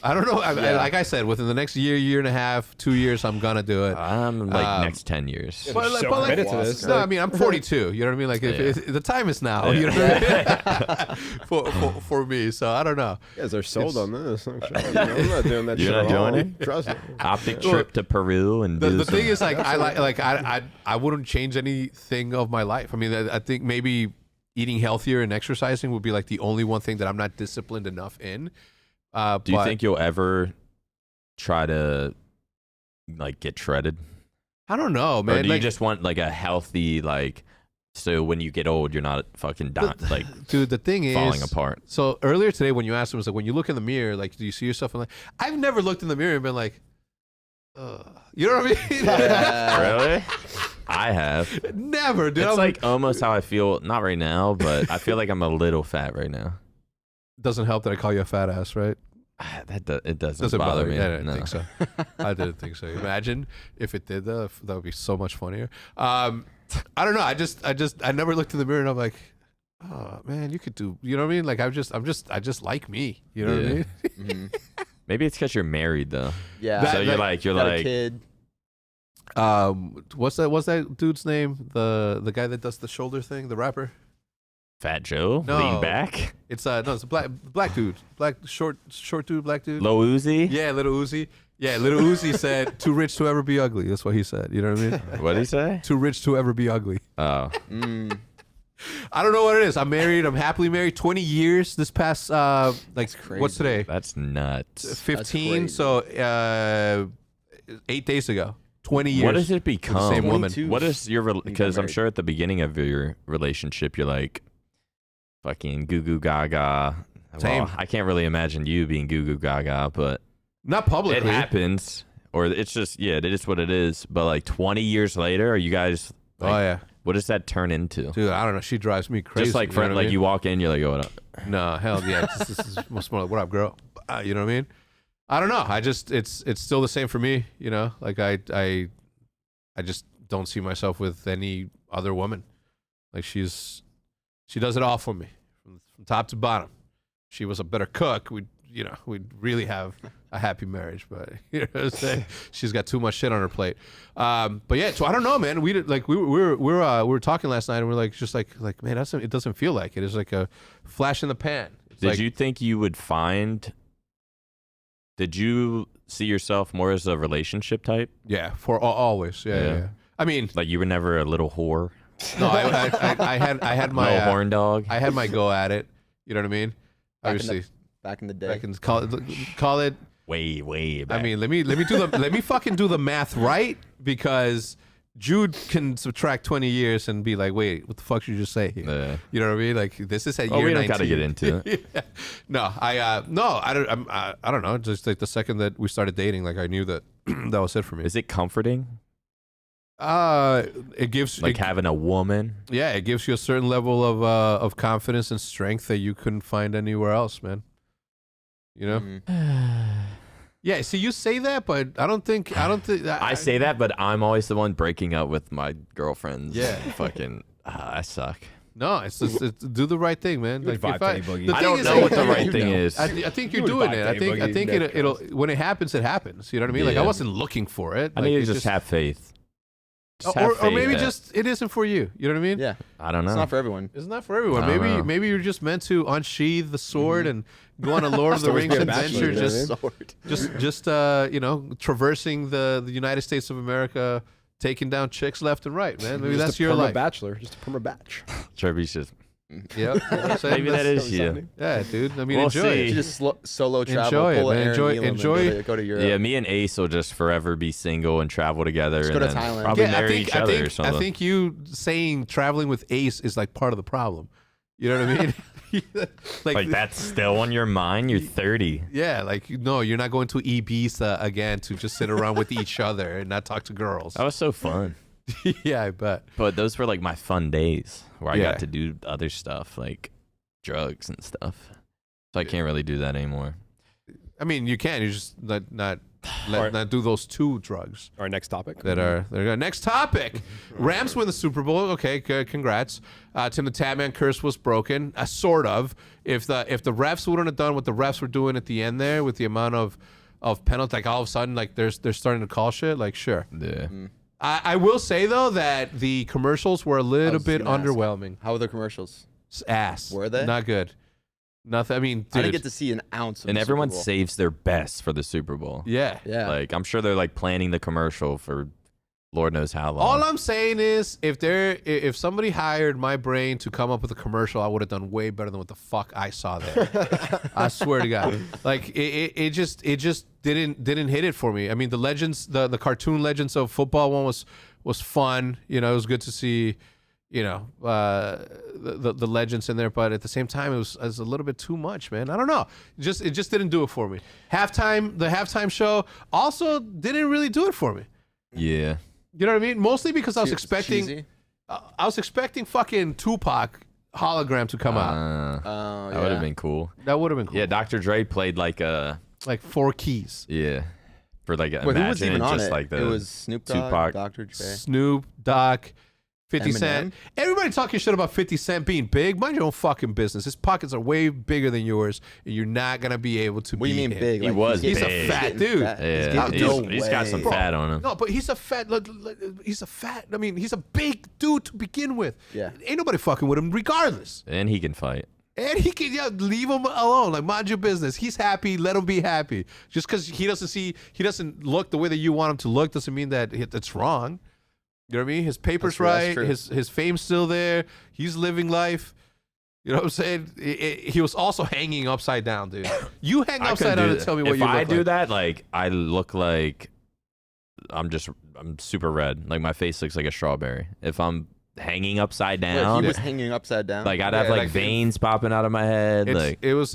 I don't know. Like I said, within the next year and a half, 2 years, I'm gonna do it. I'm like next 10 years. But, so committed to this. No, I mean, I'm 42. You know what I mean? Like, if the time is now. You know what I mean? for me. So I don't know. You guys are sold on this. I'm not doing that. You're shit not at all. doing it? Trust me. OpTic trip to Peru and The thing is, like, I wouldn't change anything of my life. I mean, I think maybe eating healthier and exercising would be like the only one thing that I'm not disciplined enough in. Do you think you'll ever try to like get shredded? I don't know, man. Or do like, you just want like a healthy, like, so when you get old, you're not fucking like dude, the thing is falling apart? So earlier today, when you asked him, it was like, when you look in the mirror, like, do you see yourself? Like, I've never looked in the mirror and been like, you know what I mean? Really? I have. Never, dude. It's like almost how I feel, not right now, but I feel like I'm a little fat right now. Doesn't help that I call you a fat ass, right? It doesn't bother me. I didn't No. think so. I didn't think so. Imagine if it did, though. That would be so much funnier. I don't know. I never looked in the mirror and I'm like, oh man, you could do. You know what I mean? Like I just like me. You know what I mean? Maybe it's because you're married though. Yeah. So you're like Got a kid. What's that dude's name? The guy that does the shoulder thing, the rapper. Fat Joe, No. lean back. It's it's a black dude, short dude, black dude. Lil Uzi. Yeah, Little Uzi. Yeah, Little Uzi said, "Too rich to ever be ugly." That's what he said. You know what I mean? What'd he say? Too rich to ever be ugly. Oh, I don't know what it is. I'm married. I'm happily married. 20 years this past like crazy. what's today? that's nuts. 15. crazy. So 8 days ago. 20 years. What does it become? same woman. 22. What is your because I'm married. sure at the beginning of your relationship you're like fucking goo goo gaga. Same. Well, I can't really imagine you being goo goo gaga, but Not publicly. it happens, or it's just it is what it is. But like 20 years later, are you guys? Oh Like, yeah, what does that turn into? dude. I don't know. She drives me crazy. Just like you know what I like mean? you walk in, you're like, oh, what up? No, hell yeah. This is much more like, what up, girl? You know what I mean? I don't know. It's still the same for me. You know, like I just don't see myself with any other woman. Like she does it all for me from top to bottom. She was a better cook. We'd really have a happy marriage, but you know what I'm saying? She's got too much shit on her plate. But yeah, so I don't know, man. We were talking last night and we're like, just like man, it doesn't feel like it. It's like a flash in the pan. It's Did like, you think you would find? Did you see yourself more as a relationship type? Yeah, for always. Yeah. I mean, Like you were never a little whore, no, I had my little horn dog. I had my go at it. You know what I mean? Back in Obviously, Back in the day. I can call it. way back. I mean, let me fucking do the math right, because Jude can subtract 20 years and be like, wait, what the fuck did you just say here? Yeah. You know what I mean? Like this is at Oh, year we 19. don't got to get into it. Yeah. No, I don't know. Just like the second that we started dating, like I knew that that was it for me. Is it comforting? It gives Having a woman? yeah, it gives you a certain level of confidence and strength that you couldn't find anywhere else, man. You know? Mhm. Yeah. See, you say that, but I don't think. I say that, but I'm always the one breaking up with my girlfriends. Yeah. Fucking, I suck. No, it's do the right thing, man. You would Like, vibe to any boogie. the I thing don't is, know like, what the right you thing know. is. I think You you're would doing vibe it. to I any think boogie, it'll when it happens, it happens. You know what I mean? Like I Yeah. wasn't looking for it. I Like, need to it's just have faith. Just have or faith maybe that- just it isn't for you. You know what I mean? Yeah, I don't know. it's not for everyone. It's not for everyone. I don't know. Maybe you're just meant to unsheathe the sword and go on a Lord of the Always Rings be a bachelor, adventure. you know what I mean? Just traversing the United States of America, taking down chicks left and right, man. Maybe Just that's a your perma life. bachelor. Just a perma batch. Trippy's just, Yep. maybe that is you. Yeah, dude. I mean, We'll enjoy see. it. You just solo travel, Enjoy it, pull an man. Aaron Enjoy- Neal and enjoy- go to Europe. Yeah, me and Ace will just forever be single and travel together. Just and go to then Thailand. Probably Yeah, marry each other or I something. think you saying traveling with Ace is like part of the problem. You know what I mean? like that's still on your mind. You're 30. Yeah, like no, you're not going to Ibiza again to just sit around with each other and not talk to girls. That was so fun. Yeah, I bet. But those were like my fun days where I Yeah. got to do other stuff like drugs and stuff. So I can't really do that anymore. I mean, you can. You just not do those two drugs Our next topic. that are there. Next topic: Rams win the Super Bowl. Okay, congrats. Tim the Tatman curse was broken, sort of. If the refs wouldn't have done what the refs were doing at the end there with the amount of penalty, like all of a sudden, like they're starting to call shit. Like sure. Yeah. I will say though that the commercials were a little was bit gonna ask. underwhelming. How were the commercials? Ass. Were they? Not good. Nothing. I mean, dude. I didn't get to see an ounce of And the everyone Super Bowl. saves their best for the Super Bowl. Yeah. Yeah. Like I'm sure they're like planning the commercial for Lord knows how long. All I'm saying is, if somebody hired my brain to come up with a commercial, I would have done way better than what the fuck I saw there. I swear to God, like it just didn't hit it for me. I mean, the legends, the cartoon legends of football one was fun. You know, it was good to see. You know, the legends in there, but at the same time, it was a little bit too much, man. I don't know. It just didn't do it for me. The halftime show also didn't really do it for me. Yeah. You know what I mean? Mostly because I was expecting, Cheesy? fucking Tupac hologram to come out. Oh, That would have been cool. That would have been cool. Yeah, Dr. Dre played like a Like 4 keys. for like Wait, who was imagine even it on just it? like the It was Snoop Dogg, Tupac. Dr. Dre. Snoop, Doc, 50 Cent. Eminem? Everybody talking shit about 50 Cent being big. Mind your own fucking business. His pockets are way bigger than yours, and you're not gonna be able to. What do you beat mean him. big? He was He's a big. fat getting dude. fat. Yeah, getting- he's got some way. fat on him. No, but he's a fat. He's a fat. I mean, he's a big dude to begin with. Yeah. Ain't nobody fucking with him, regardless. And he can fight. And he can leave him alone. Like, mind your business. He's happy. Let him be happy. Just because he doesn't look the way that you want him to look doesn't mean that it's wrong. You know what I mean? His paper's That's true, that's right. true. His fame's still there. He's living life. You know what I'm saying? He was also hanging upside down, dude. You hang I upside couldn't down do and that. tell me what if you I look do like. that, like I look like I'm super red. Like my face looks like a strawberry. If I'm hanging upside Wait, down, he was hanging upside down. like I'd have Yeah, like like, veins popping out of my head. Like It was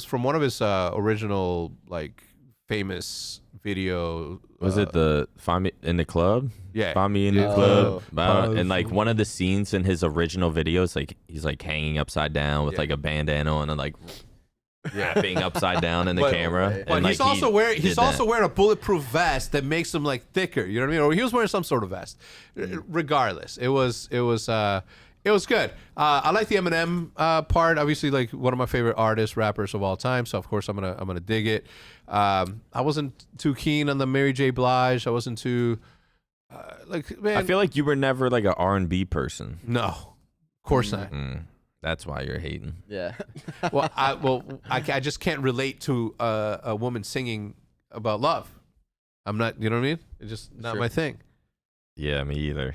from one of his original like famous video. was it the Find Me in the Club? Yeah. Find Me in the Yeah. Club. Oh. And like one of the scenes in his original videos, like he's like hanging upside down with Yeah. like a bandana on and like rapping upside down in the But- camera. But and, he's like, also he wearing did that. a bulletproof vest that makes him like thicker. You know what I mean? Or he was wearing some sort of vest. Regardless, it was good. I like the Eminem part. Obviously, like one of my favorite artists, rappers of all time. So of course I'm gonna dig it. I wasn't too keen on the Mary J. Blige. I wasn't too man. I feel like you were never like an R&B person. no, of course not. That's why you're hating. yeah. I just can't relate to a woman singing about love. I'm not. You know what I mean? It's just not Sure. my thing. Yeah, me either.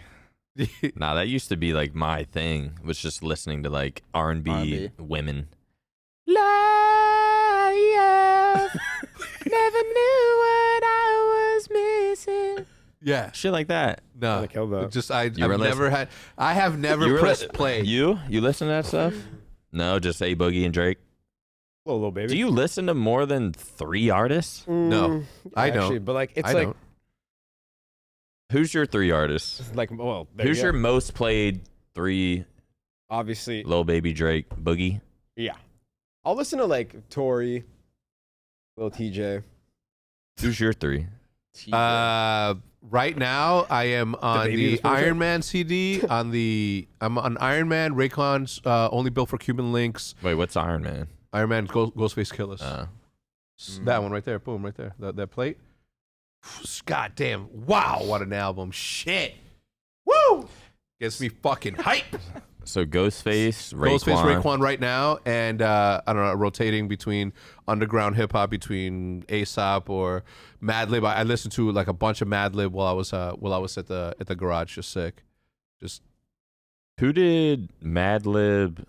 Nah, that used to be like my thing. Was just listening to like R&B R&B. women. Life, never knew what I was missing. Yeah. Shit like that. No. Gonna kill that. Just I You were have never pressed play. You listen to that stuff? No, just A Boogie and Drake. Little baby. Do you listen to more than 3 artists? No, I don't. Actually, but like it's I like don't. Who's your 3 artists? like well, there Who's you your go. most played 3? obviously Lil Baby, Drake, Boogie. yeah. I'll listen to like Tory, Lil TJ. Who's your 3? Right now I am on Baby the was perfect. Iron Man CD. I'm on Iron Man, Raycon's Only Built for Cuban Links. Wait, what's Iron Man? Iron Man, Ghostface Killers. That one right there. Boom, right there. That plate. God damn. Wow, what an album. Shit. Woo! Gets me fucking hype. So Ghostface, Raekwon right now, and I don't know, rotating between underground hip hop, between ASAP or Madlib. I listened to like a bunch of Madlib while I was at the garage, just sick. Just Who did Madlib?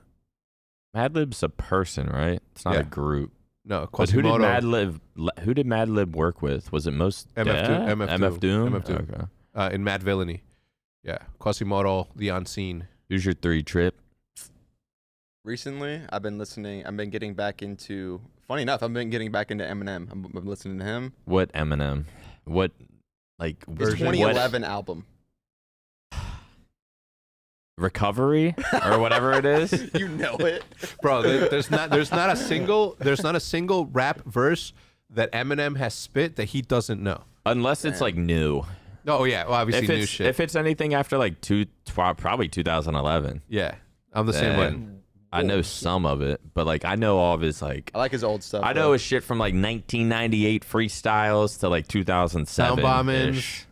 Madlib's a person, right? It's not Yeah. a group. no. But who did Quasimodo, Madlib? Who did Madlib work with? Was it most MF Doom. Okay. In Mad Villainy. Yeah, Quasimodo, the Unseen. Who's your 3, Trip? Recently, I've been getting back into. Funny enough, I've been getting back into Eminem. I've been listening to him. What Eminem? What like His version? 2011 album. Recovery or whatever it is? You know it. Bro, there's not a single rap verse that Eminem has spit that he doesn't know. Unless it's like new. Oh yeah, well, obviously new shit. If it's anything after like probably 2011. Yeah, I'm the same way. then I know some of it, but like I know all of his like I like his old stuff. I know his shit from like 1998 freestyles to like 2007. Sound bombings.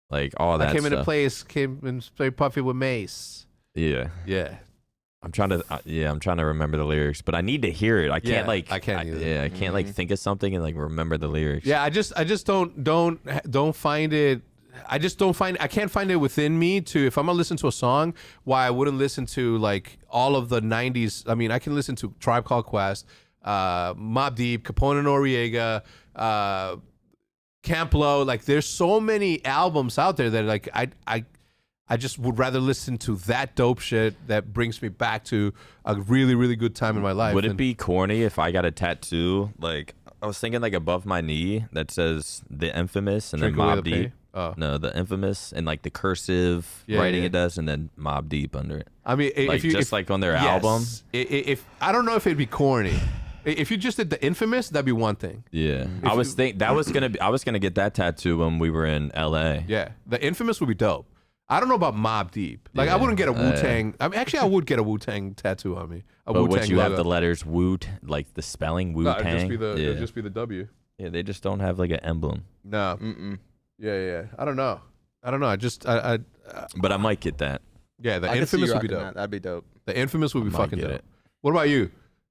Like all that I came stuff. into place, came and played Puffy with Mace. Yeah. Yeah. I'm trying to remember the lyrics, but I need to hear it. I can't Yeah, I can't either. Yeah, I can't like think of something and like remember the lyrics. Yeah, I just don't find it. I can't find it within me to, if I'm gonna listen to a song, why I wouldn't listen to like all of the 90s. I mean, I can listen to Tribe Called Quest, Mobb Deep, Capone and Noriega, Camp Lo. Like there's so many albums out there that like I just would rather listen to that dope shit that brings me back to a really, really good time in my life. Would it be corny if I got a tattoo? Like I was thinking like above my knee that says the Infamous and Drink then Away Mobb the Deep. Pain? Oh. No, the Infamous and like the cursive Yeah, writing yeah. it does, and then Mobb Deep under it. I mean, Like just like on their album. If I don't know if it'd be corny. If you just did the Infamous, that'd be one thing. Yeah, I was gonna get that tattoo when we were in LA. Yeah, the Infamous would be dope. I don't know about Mobb Deep. Like I Yeah. wouldn't get a Wu-Tang. I mean, actually, I would get a Wu-Tang tattoo on me. A But Wu-Tang would you have logo. the letters Wu, like the spelling Wu No, Tang? it'd just be the W. Yeah, they just don't have like an emblem. No. Mm-mm. Yeah. I don't know. I But I might get that. yeah, the I could see Infamous you would be rocking dope. that. That'd be dope. The Infamous would be might fucking get dope. it. What about you?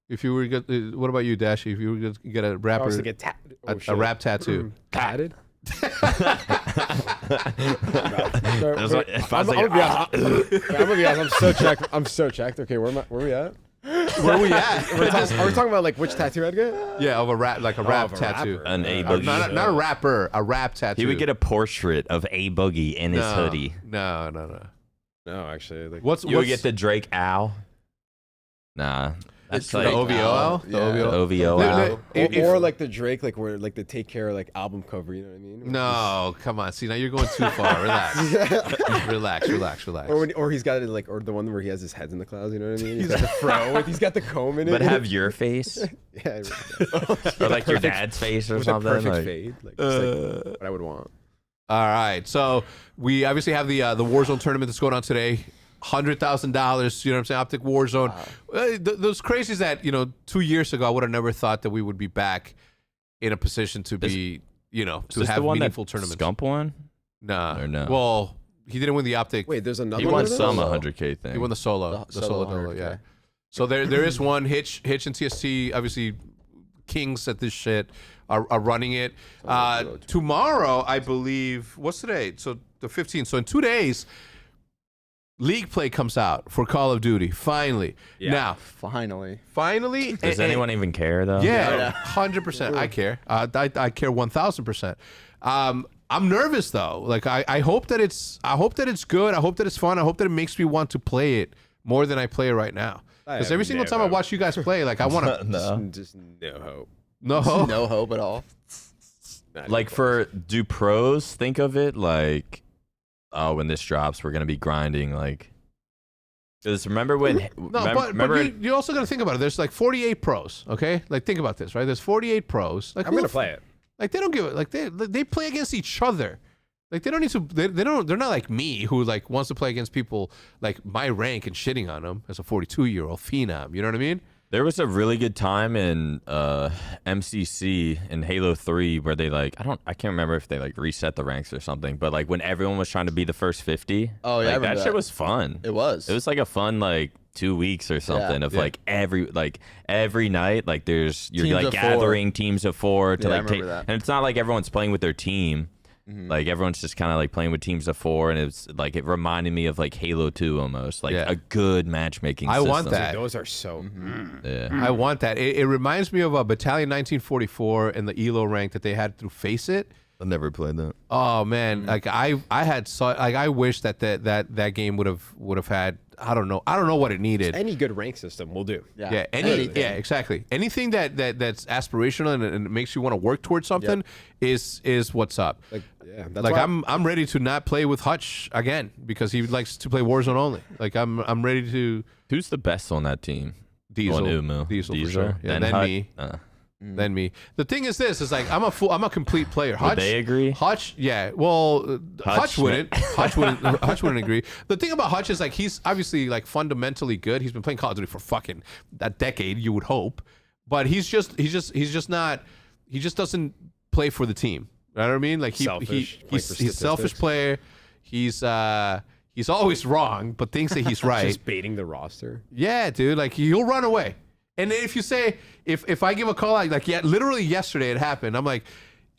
If you were to get, what about you, Dashy? If you were to get a I rapper, was to get a rap tattoo. tatted. That's what- if I I'm was gonna like, be honest. I'm gonna be honest. I'm so checked. Okay, where we at? Where are we at? Are we talking about like which tattoo I'd get? Yeah, of a rap, like a rap of a tattoo. rapper. An A Boogie. Not a rapper, a rap tattoo. He would get a portrait of A Boogie in his hoodie. No. No, actually. Like, What's You would get the Drake Owl. Nah, that's It's the like Drake OVO? Owl. The Yeah. OVO? OVO No, Owl. no, if- or like the Drake, like where like the Take Care like album cover. You know what I mean? No, come on. See, now you're going too far. Relax. relax. Or he's got it like, or the one where he has his head's in the clouds. You know what I mean? He's got the fro. He's got the comb in it. But have your face yeah, or like your dad's face or with a something. perfect Like, fade, like, just like what I would want. All right. So we obviously have the Warzone tournament that's going on today. $100,000. You know what I'm saying? OpTic Warzone. Those crazies that 2 years ago I would have never thought that we would be back in a position to be is to this have the one meaningful that tournaments. Scump won? Nah. Or no? Well, he didn't win the OpTic. Wait, there's another He one. won of those? some Solo. 100K thing. He won the solo. The The solo solo dolo, 100K. yeah. So there is one. Hitch and TST, obviously kings at this shit, are running it. Tomorrow, I believe, what's today? So the 15th. So in 2 days, League Play comes out for Call of Duty. Finally. Yeah. Now, Finally. Does anyone even care though? Yeah, 100%. I care. I care 1,000%. I'm nervous though. Like I hope that it's good. I hope that it's fun. I hope that it makes me want to play it more than I play it right now. Because every single time I watch you guys play, like I want to. No. Just no hope. No hope. No hope at all. Like do pros think of it like, oh, when this drops, we're gonna be grinding like. Because remember when? But you also got to think about it. There's like 48 pros. Okay, like think about this, right? There's 48 pros. Like I'm gonna play it. Like they don't give it. Like they play against each other. Like they don't need to. They don't. They're not like me who like wants to play against people like my rank and shitting on them as a 42-year-old phenom. You know what I mean? There was a really good time in MCC in Halo 3 where they like I can't remember if they like reset the ranks or something, but like when everyone was trying to be the first 50. Oh yeah, like, that shit was fun. It was. It was like a fun like 2 weeks or something of like every night like you're Teams like of gathering teams of 4 to Yeah, I like take, remember that. and it's not like everyone's playing with their team. Like everyone's just kind of like playing with teams of 4, and it's like it reminded me of like Halo 2 almost, like a good matchmaking system. want that. Those are so. Yeah. I want that. It reminds me of a Battalion 1944 and the ELO rank that they had through Face It. I never played that. Oh man, like I wish that game would have had. I don't know what it needed. Any good rank system will do. Yeah, exactly. Anything that's aspirational and makes you want to work towards something is what's up. That's Like why I'm ready to not play with Hutch again because he likes to play Warzone only. Like I'm ready to. Who's the best on that team? Diesel, On Umu. Diesel for sure. Yeah, Then then Hut- me. Then me. The thing is this is like I'm a complete player. Hutch, Would they agree? Hutch, yeah. Well, Hutch Hutch wouldn't. Hutch wouldn't agree. The thing about Hutch is like he's obviously like fundamentally good. He's been playing Call of Duty for fucking a decade, you would hope. But he just doesn't play for the team. You know what I mean? Like he's a selfish player. He's always wrong, but thinks that he's right. just baiting the roster. Yeah, dude. Like he'll run away. And then if you say if I give a call out, like literally yesterday it happened. I'm like,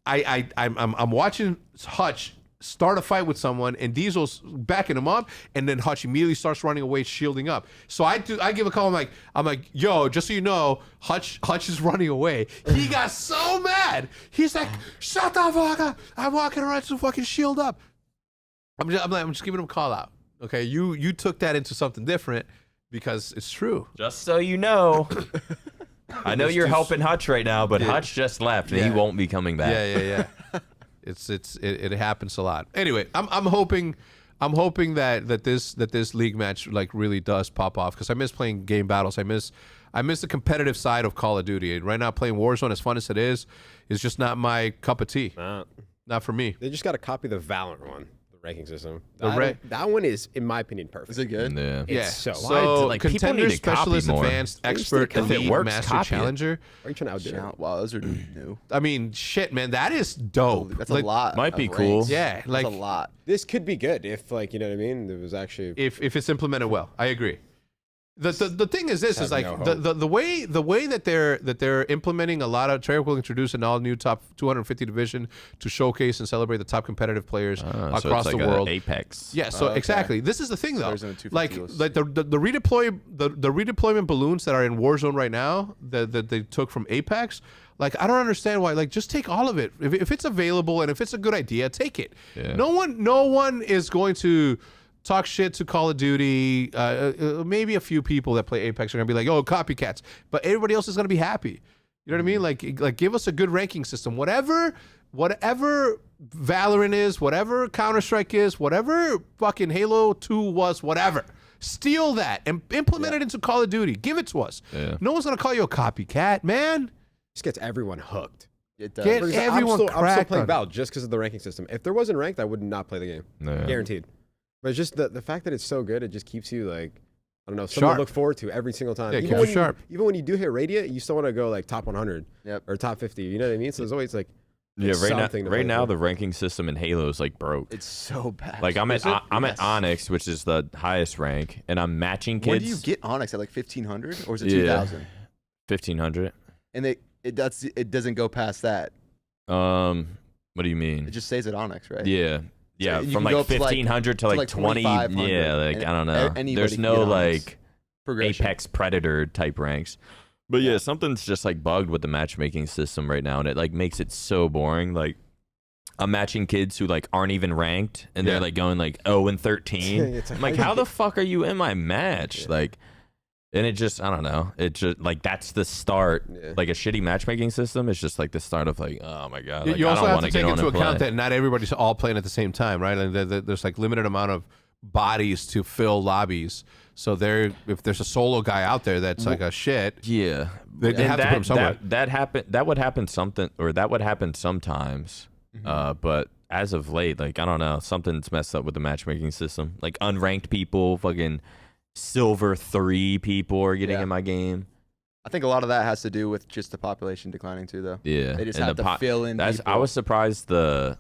I'm watching Hutch start a fight with someone, and Diesel's backing him up, and then Hutch immediately starts running away, shielding up. So I give a call. I'm like, yo, just so you know, Hutch is running away. He got so mad. He's like, shut the fuck up. I'm walking around to fucking shield up. I'm just giving him a call out. Okay, you took that into something different. Because it's true. Just so you know. I know you're helping Hutch right now, but Hutch just left, and he won't be coming back. Yeah. It happens a lot. Anyway, I'm hoping that this league match like really does pop off because I miss playing game battles. I miss the competitive side of Call of Duty. And right now, playing Warzone, as fun as it is just not my cup of tea. Not for me. They just got to copy the Valorant one. Ranking system. That one is, in my opinion, perfect. Is it good? Yeah. Yeah. So like, people contender, need to copy specialist, more. advanced, expert, If it elite, works, master, copy it. challenger. Are you trying to outdo it? Wow, those are new. I mean, shit, man, that is dope. That's Like, a lot. might be of cool. ranks. Yeah, like That's a lot. This could be good if, like, you know what I mean? It was actually. if it's implemented well. I agree. The thing is this is like no the way that they're implementing a lot of Treyarch will introduce an all new top 250 division to showcase and celebrate the top competitive players across so it's like the world. Apex. Yeah, so Okay. exactly. This is the thing though. there's no 250 Like list. the redeployment balloons that are in Warzone right now that they took from Apex. Like I don't understand why. Like just take all of it. If it's available and if it's a good idea, take it. Yeah. No one is going to talk shit to Call of Duty. Maybe a few people that play Apex are gonna be like, "Oh, copycats," but everybody else is gonna be happy. You know what I mean? Like give us a good ranking system. Whatever Valorant is, whatever Counter-Strike is, whatever fucking Halo 2 was, whatever. Steal that and implement it into Call of Duty. Give it to us. Yeah. No one's gonna call you a copycat, man. Just gets everyone hooked. It does. Get For example, everyone I'm still cracked playing on Val just because of the ranking system. If there wasn't ranked, I would not play the game. Yeah. Guaranteed. But it's just the fact that it's so good, it just keeps you like, I don't know, something Sharp. to look forward to every single time. Yeah, even keep when you sharp. Even when you do hit Radiant, you still want to go like top 100 Yep. or top 50. You know what I mean? So there's always like, Yeah, something to right play now for. the ranking system in Halo is like broke. It's so bad. Like I'm Is at it? At Onyx, which is the highest rank, and I'm matching When kids. do you get Onyx at like 1500 or is it Yeah. 2000? 1500. And it doesn't go past that. What do you mean? It just stays at Onyx, right? Yeah. Yeah, you from can go like up to, like- 1500 to like 20. 2500. Yeah, like And I don't know. anybody There's can no get Onyx. like Progression. Apex Predator type ranks. But yeah, something's just like bugged with the matchmaking system right now, and it like makes it so boring. Like I'm matching kids who like aren't even ranked, and they're like going like 0-13. It's I'm like, how the fuck are you in my match? Like, and it just, I don't know. It just like that's the start. Yeah. Like a shitty matchmaking system is just like the start of like, oh my god. Like, you also I don't have want to take get into on and account play. that not everybody's all playing at the same time, right? And there's like limited amount of bodies to fill lobbies. So if there's a solo guy out there that's like a shit, Yeah, they have to put him somewhere. That would happen sometimes. But as of late, like I don't know, something's messed up with the matchmaking system. Like unranked people, fucking silver 3 people are getting Yeah. in my game. I think a lot of that has to do with just the population declining too, though. Yeah, They just and have the to fill in I people. was surprised the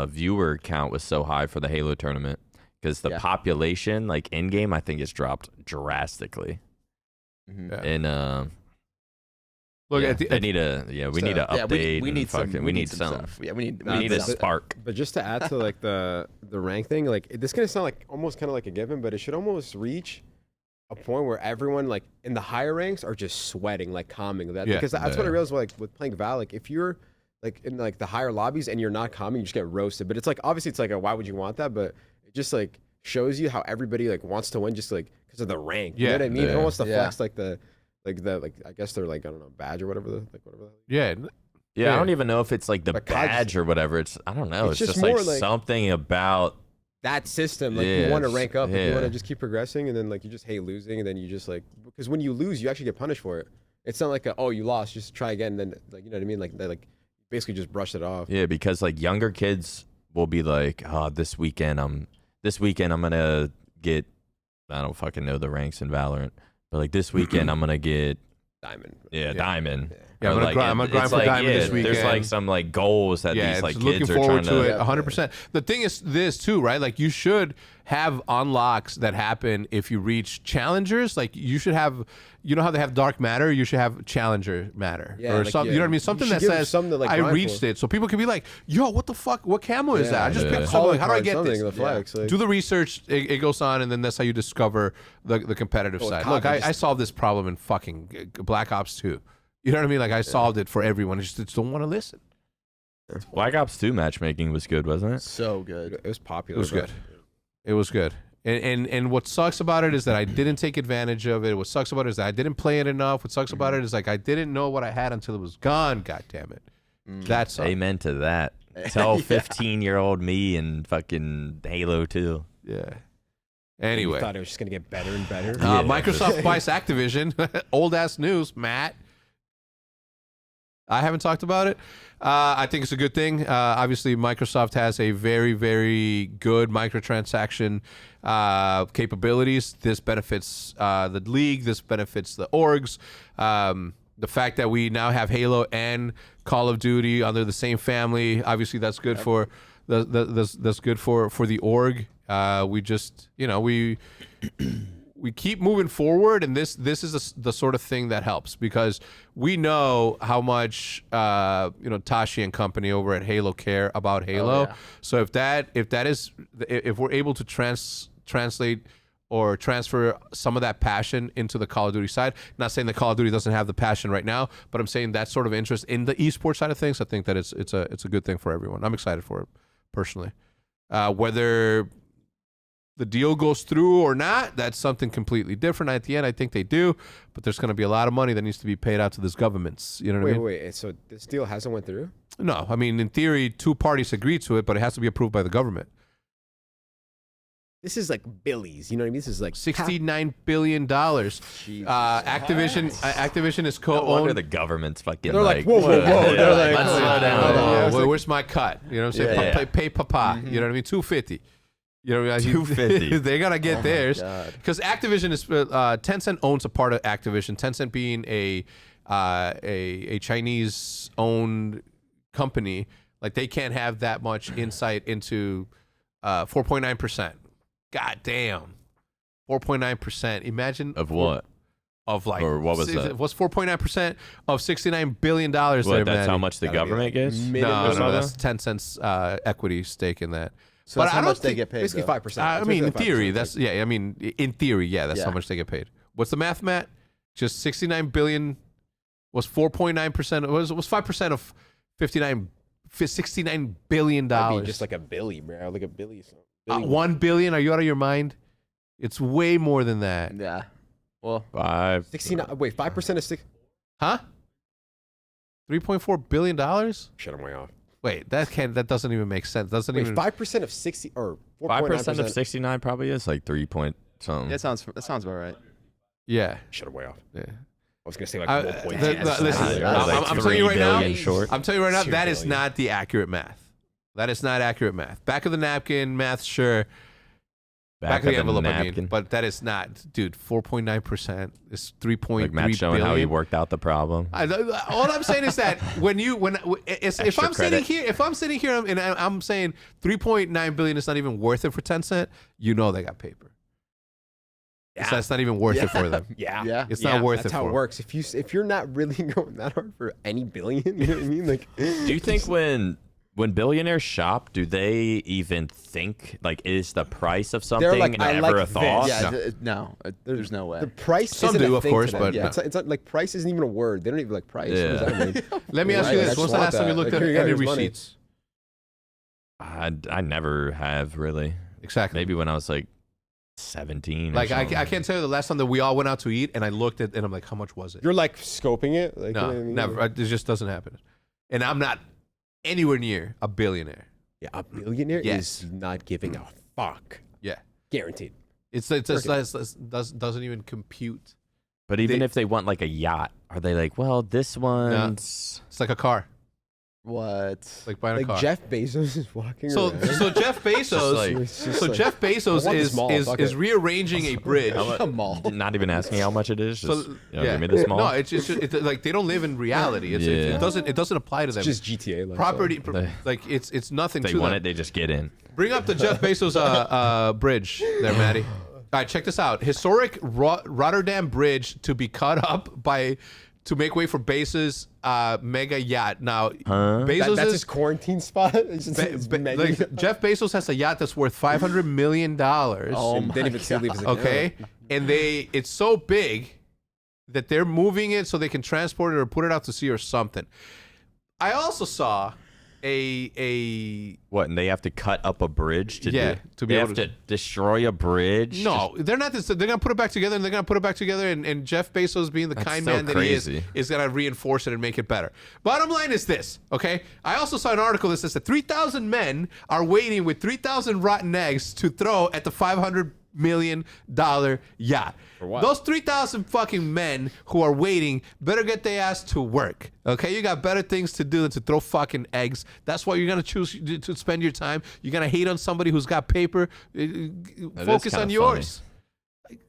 viewer count was so high for the Halo tournament because the Yeah. population, like in game, I think has dropped drastically. Mhm. Yeah. And Look, yeah, at the, they need a we need to Yeah, update. we need and some. fucking, We need something. stuff. Yeah, we need a something. spark. But just to add to like the rank thing, like this gonna sound like almost kind of like a given, but it should almost reach a point where everyone like in the higher ranks are just sweating, like calming that, Yeah. because that's what I Yeah. realized like with playing Val. Like if you're like in like the higher lobbies and you're not calming, you just get roasted. But it's like obviously it's like why would you want that? But it just like shows you how everybody like wants to win just like because of the rank. You know Yeah. what I mean? It Yeah. almost Yeah. flex like the I guess they're like I don't know badge or whatever whatever. yeah, Yeah, I don't even know if it's like the But Kai badge or whatever. It's I don't know. It's It's, just just like more like- something about That system, like you Yeah, want to rank up, like, you want yeah. to just keep progressing, and then like you just hate losing, and then you just like because when you lose, you actually get punished for it. It's not like oh you lost, just try again, and then like you know what I mean, like they like basically just brush it off. yeah, because like younger kids will be like, oh, this weekend I'm gonna get I don't fucking know the ranks in Valorant, but like this weekend I'm gonna get Diamond. diamond. Yeah, I'm Or, gonna like, grind- I'm gonna grind it's for like, diamond this There's like weekend. some like goals that yeah, these like it's looking kids are forward trying to to. it 100%. The thing is this too, right? Like you should have unlocks that happen if you reach challengers. Like you should have, you know how they have dark matter? You should have challenger matter. Yeah, or like, something. yeah. You know what I mean? You Something should that give says something to, like, I grind reached for. it. So people can be like, yo, what the fuck? What camo is that? I just Yeah. picked something. Like, how do I Calling get card, this? something, the flex, like- Do the research. It goes on, and then that's how you discover the competitive Well, side. COD, Look, they I just- solved this problem in fucking Black Ops 2. You know what I mean? Like I solved it for everyone. It's just don't want to listen. Black Ops 2 matchmaking was good, wasn't it? So good. It was popular. It was bro. good. It was good. And what sucks about it is that I didn't take advantage of it. What sucks about it is that I didn't play it enough. What sucks about it is like I didn't know what I had until it was gone. God damn it. That's Amen to that. Tell 15-year-old me and fucking Halo 2. yeah. You Anyway, thought it was just gonna get better and better. Yeah. Microsoft buys Activision. Old ass news, Matt. I haven't talked about it. I think it's a good thing. Obviously, Microsoft has a very, very good microtransaction capabilities. This benefits the league. This benefits the orgs. The fact that we now have Halo and Call of Duty under the same family, obviously, that's good for that's good for the org. We just, we keep moving forward, and this is the sort of thing that helps because we know how much Dashy and company over at Halo care about Halo. yeah. So if we're able to translate or transfer some of that passion into the Call of Duty side, not saying that Call of Duty doesn't have the passion right now, but I'm saying that sort of interest in the esports side of things, I think that it's a good thing for everyone. I'm excited for it personally. Whether the deal goes through or not, that's something completely different. At the end, I think they do, but there's going to be a lot of money that needs to be paid out to this governments. You know what I mean? Wait. So this deal hasn't went through? No, I mean, in theory, 2 parties agree to it, but it has to be approved by the government. This is like billies. You know what I mean? This is like $69 billion. Activision is No wonder co-owned. the government's fucking They're like, whoa, whoa, whoa. Yeah, They're like, let's hold slow on. down. Yeah, it's like- Where's my cut? You know what I'm saying? Yeah. Pay Papa. You know what I mean? $250. You know what I mean? $250. They're gonna get theirs God. because Activision is Tencent owns a part of Activision. Tencent being a Chinese-owned company, like they can't have that much insight into 4.9%. God damn, 4.9%. Imagine Of what? Of like, Or what was that? What's 4.9% of $69 billion? There, What, that's how Manny? much the Gotta be government like gets? minimum No, or no, something? that's Tencent's equity stake in that. So that's But how I don't much they think- get paid. basically though. 5%. I It's mean, in basically theory, 5%. that's yeah. I mean, in theory, yeah, that's how Yeah. much they get paid. What's the math, Matt? Just 69 billion was 4.9%. Was 5% of 59 $69 billion. That'd be just like a Billy, bro. Like a Billy. 1 billion? Are you out of your mind? It's way more than that. Yeah. Well, 69. Wait, 5% of 6. Huh? $3.4 billion? Shit, I'm way off. Wait, that doesn't even make sense. Doesn't Wait, even 5% of 60 or 5% of 4.9%. 69 probably is like 3 point something. that sounds about right. Yeah. Shit, I'm way off. Yeah. I was gonna say like I- 1.8. listen, Yeah, I'm like telling 3 you right now. billion short. I'm telling you right now, 2 that is billion. not the accurate math. That is not accurate math. Back of the napkin math, sure. Back of the envelope, I mean. But that is not, dude. 4.9% is 3.3 like Matt showing how he billion. worked out the problem. All I'm saying is that if Extra I'm sitting credit. here and I'm saying 3.9 billion is not even worth it for Tencent, you know they got paper. Yeah. That's not even worth it for them. Yeah. Yeah. It's not worth That's it how for it works. If you're not really going that hard for any billion, you know what I mean? Like, Do you think when billionaires shop, do they even think like is the price of something like, I never like a thought? this. Yeah. No, there's no way. the price Some isn't do, a of thing course, to them. but yeah, no. it's not like price isn't even a word. They don't even like price. What does Yeah. that mean? Let me ask Right, you I this: just when's the want last time you that. looked Like, at here you go, any here's money. receipts? I never have really. Exactly. Maybe when I was like 17. Like or I something. can't tell you the last time that we all went out to eat and I looked at and I'm like, how much was it? You're like scoping it. Like, you know No, what I mean? never. It just doesn't happen. And I'm not anywhere near a billionaire. Yeah, a billionaire Yes. is not giving a fuck. Yeah, Guaranteed. it's doesn't even compute. But even they- if they want like a yacht, are they like, well, this one's It's like a car, What? like buying a Like car. Jeff Bezos is walking so around. so Jeff Bezos. like- It's just So like, Jeff I Bezos want this mall, fuck is it. rearranging a bridge. A mall. not even asking how much it is. Just So give me this mall. No, it's like they don't live in reality. Yeah. It doesn't apply to them. It's just GTA. Like, Property, They- like it's nothing if they to want them. it, they just get in. Bring up the Jeff Bezos bridge there, Maddie. All right, check this out. Historic Rotterdam Bridge to be cut up to make way for Bezos' mega yacht. Now, Bezos that's is his quarantine spot. It's just his menu. like, Jeff Bezos has a yacht that's worth $500 million. Oh And my didn't even see leave his account. Okay, and it's so big that they're moving it so they can transport it or put it out to sea or something. I also saw a What? And they have to cut up a bridge to Yeah, do. to be they able have to- to destroy a bridge. no, they're not. They're gonna put it back together, and they're gonna put it back together. And Jeff Bezos, being the That's kind so man that crazy. he is gonna reinforce it and make it better. Bottom line is this, okay? I also saw an article that says that 3,000 men are waiting with 3,000 rotten eggs to throw at the $500 million yacht. what? Those 3,000 fucking men who are waiting better get their ass to work. Okay, you got better things to do than to throw fucking eggs. That's why you're gonna choose to spend your time. You're gonna hate on somebody who's got paper. Focus kinda on yours. Eat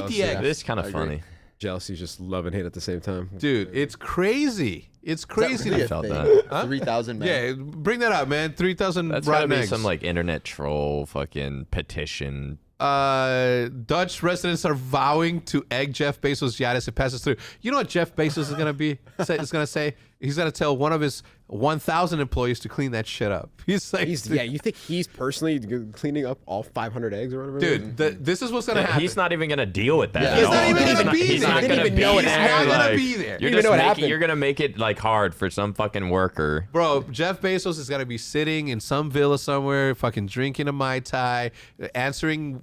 Jealousy, the It eggs, is kind of agree. funny. Jealousy's just love and hate at the same time. dude. It's crazy. It's crazy. Really to a felt thing? that. Huh? 3,000 men. Yeah, bring that up, man. 3,000 That's gotta rotten be eggs. some like internet troll fucking petition. Dutch residents are vowing to egg Jeff Bezos' yacht as it passes through. You know what Jeff Bezos is gonna be? Is gonna say? He's gonna tell one of his 1,000 employees to clean that shit up. He's like, Yeah, you think he's personally cleaning up all 500 eggs or whatever? dude, this is what's gonna happen. He's not even gonna deal with that. Yeah. at He's all. not even gonna be He's there. not He gonna didn't be even know what there. happened. He's not gonna Like, be there. You're He didn't just know what making. happened. You're gonna make it like hard for some fucking worker. Bro, Jeff Bezos is gonna be sitting in some villa somewhere, fucking drinking a Mai Tai, answering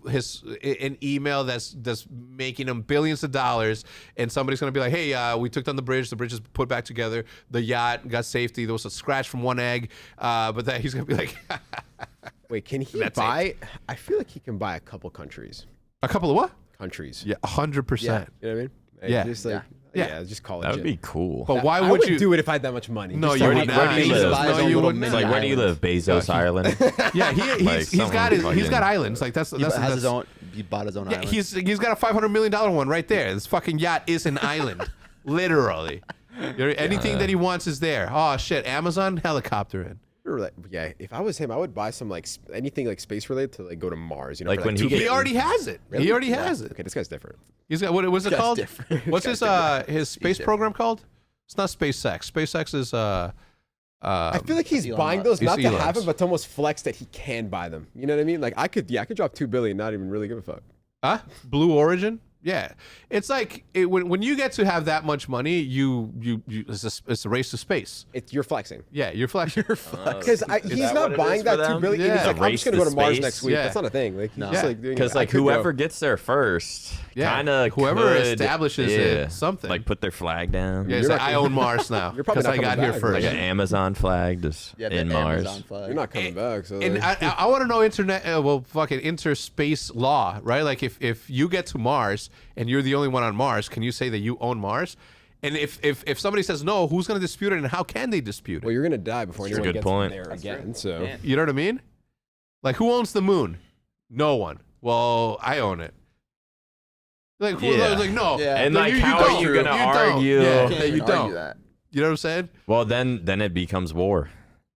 an email that's making him billions of dollars, and somebody's gonna be like, "Hey, we took down the bridge is put back together. The yacht got safety. There was a scratch from one egg, but that he's gonna be like, Wait, can he That's buy? I feel like he can buy a couple countries. a couple of what? Countries. Yeah, 100%. You know what I mean? Yeah. Just like, Yeah. yeah. Just call it. That would Jim. be cool. But why I would would you do it if I had that much money. No, Just you to would have not. Where do you Bezos live? buys No, a you little would It's not. like where do you live? Bezos Island. Yeah, Like, he's someone got fucking- he's got islands like that's He has that's his own. He bought his own Yeah, island. he's got a $500 million one right there. This fucking yacht is an island, literally. Anything that he wants is there. Oh shit, Amazon helicopter in. Yeah, if I was him, I would buy some like anything like space related to like go to Mars. You know, Like for, when he $2 get- He already has it. Really? He already Yeah. has it. Okay, this guy's different. He's got what's it Guy's called? different. What's his space program called? It's not SpaceX. SpaceX is I feel like he's Elon buying Musk. those not It's to have Elon's. them, but to almost flex that he can buy them. You know what I mean? Like I could drop $2 billion, not even really give a fuck. Blue Origin. Yeah, it's like when you get to have that much money, it's a race to space. You're flexing. Yeah, you're flexing. Because he's that what not it buying is for that $2 them? billion. Yeah. He's like, I'm Race just gonna to go to Mars space? next week. Yeah. That's not a thing. Like he's No. just like doing. Because like whoever gets there first, Yeah, kind of whoever establishes it, something. like put their flag down, Yeah, it's You're like, not- I own Mars now You're probably because not I got coming here back, first. like an Amazon flag just Yeah, the in Mars. Amazon flag. You're not coming back. So And like, I want to know fucking interspace law, right? Like if you get to Mars and you're the only one on Mars, can you say that you own Mars? And if somebody says no, who's going to dispute it, and how can they dispute it? well, you're gonna die before That's a anyone good gets point. there That's again. So Yeah. You know what I mean? Like, who owns the moon? No one. Well, I own it. Like, who Yeah. like no. Yeah. And Like, like, how are don't. you gonna don't. argue? Yeah, Can't yeah, even you argue don't. that. You know what I'm saying? Well, then it becomes war.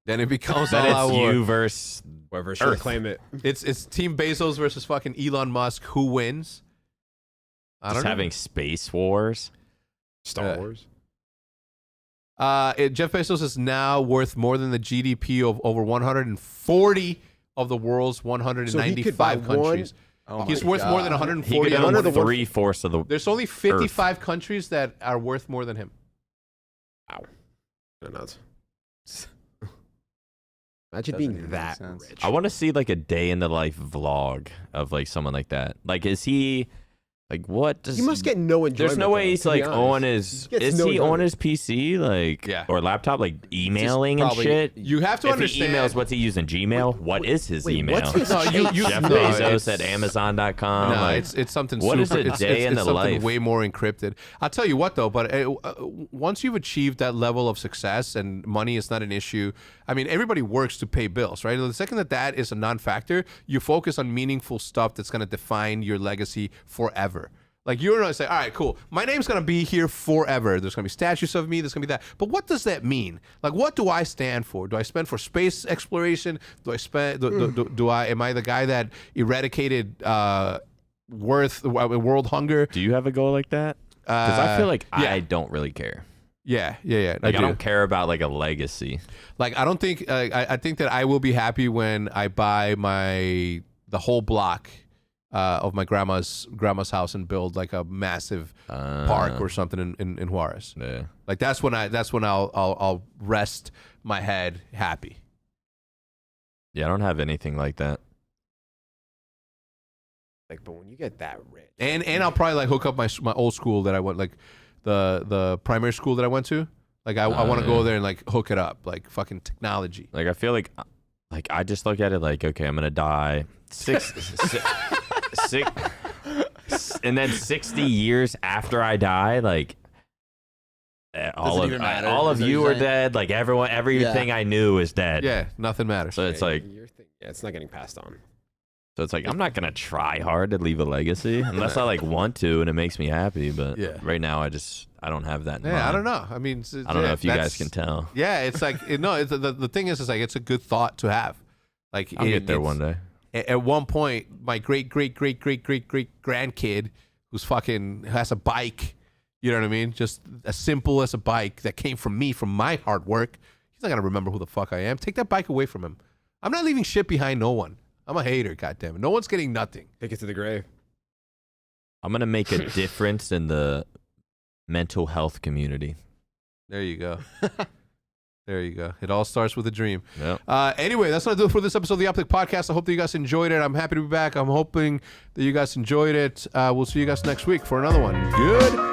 Then it becomes Then all out it's war. you versus whoever's trying to Earth. claim it. It's Team Bezos versus fucking Elon Musk. Who wins? I don't just know. having space wars. Star Wars. Jeff Bezos is now worth more than the GDP of over 140 of the world's 195 buy one- countries. Oh He's my worth more than God. He 140. could out of own the- 3/4 of the. There's only 55 countries that are worth more than him. They're nuts. Imagine Doesn't being even make that sense. rich. I want to see like a day in the life vlog of like someone like that. Like, is he like what does He must get no enjoyment. There's no way though, he's to be like honest. on his. He gets Is no he on enjoyment. his PC like Yeah. or laptop like emailing and probably- shit? You have to If understand. he emails, what's he using? Gmail? What is his wait, email? what's his No, you Jeff no, Bezos it's- at Amazon.com. No, like, it's something what is super. a it's, day it's, in it's the something life? way more encrypted. I'll tell you what though, but once you've achieved that level of success and money is not an issue, I mean everybody works to pay bills, right? The second that is a non-factor, you focus on meaningful stuff that's going to define your legacy forever. Like you're gonna say, all right, cool. My name's gonna be here forever. There's gonna be statues of me. There's gonna be that. But what does that mean? Like, what do I stand for? Do I stand for space exploration? Do I spend? Am I the guy that eradicated world hunger? do you have a goal like that? Because I feel like yeah. I don't really care. Yeah. Like I do. don't care about like a legacy. Like I don't think. I think that I will be happy when I buy the whole block of my grandma's house and build like a massive park or something in Juarez. Yeah. Like that's when I'll rest my head happy. Yeah, I don't have anything like that. Like, but when you get that rich, And I'll probably like hook up my old school that I went, like the primary school that I went to. Like I want to yeah. go there and like hook it up, like fucking technology. Like I feel like I just look at it like, okay, I'm gonna die six, and then 60 years after I die, like all even matter, of is that you what are you're saying? dead. Like everything I knew is dead. Yeah, nothing matters. So it's like, it's not getting passed on. so it's like I'm not gonna try hard to leave a legacy unless I like want to and it makes me happy. But Yeah. right now I don't have that. In Yeah, mind. I don't know. I mean, I don't know if you guys can tell. Yeah, it's like the thing is like it's a good thought to have. Like I'll get there it's- one day. At one point, my great grandkid, who's fucking has a bike, you know what I mean? Just as simple as a bike that came from me, from my hard work. He's not gonna remember who the fuck I am. Take that bike away from him. I'm not leaving shit behind. No one. I'm a hater. Goddammit. No one's getting nothing. Take it to the grave. I'm gonna make a difference in the mental health community. There you go. There you go. It all starts with a dream. Yep. Anyway, that's going to do it for this episode of the OpTic Podcast. I hope that you guys enjoyed it. I'm happy to be back. I'm hoping that you guys enjoyed it. We'll see you guys next week for another one. Good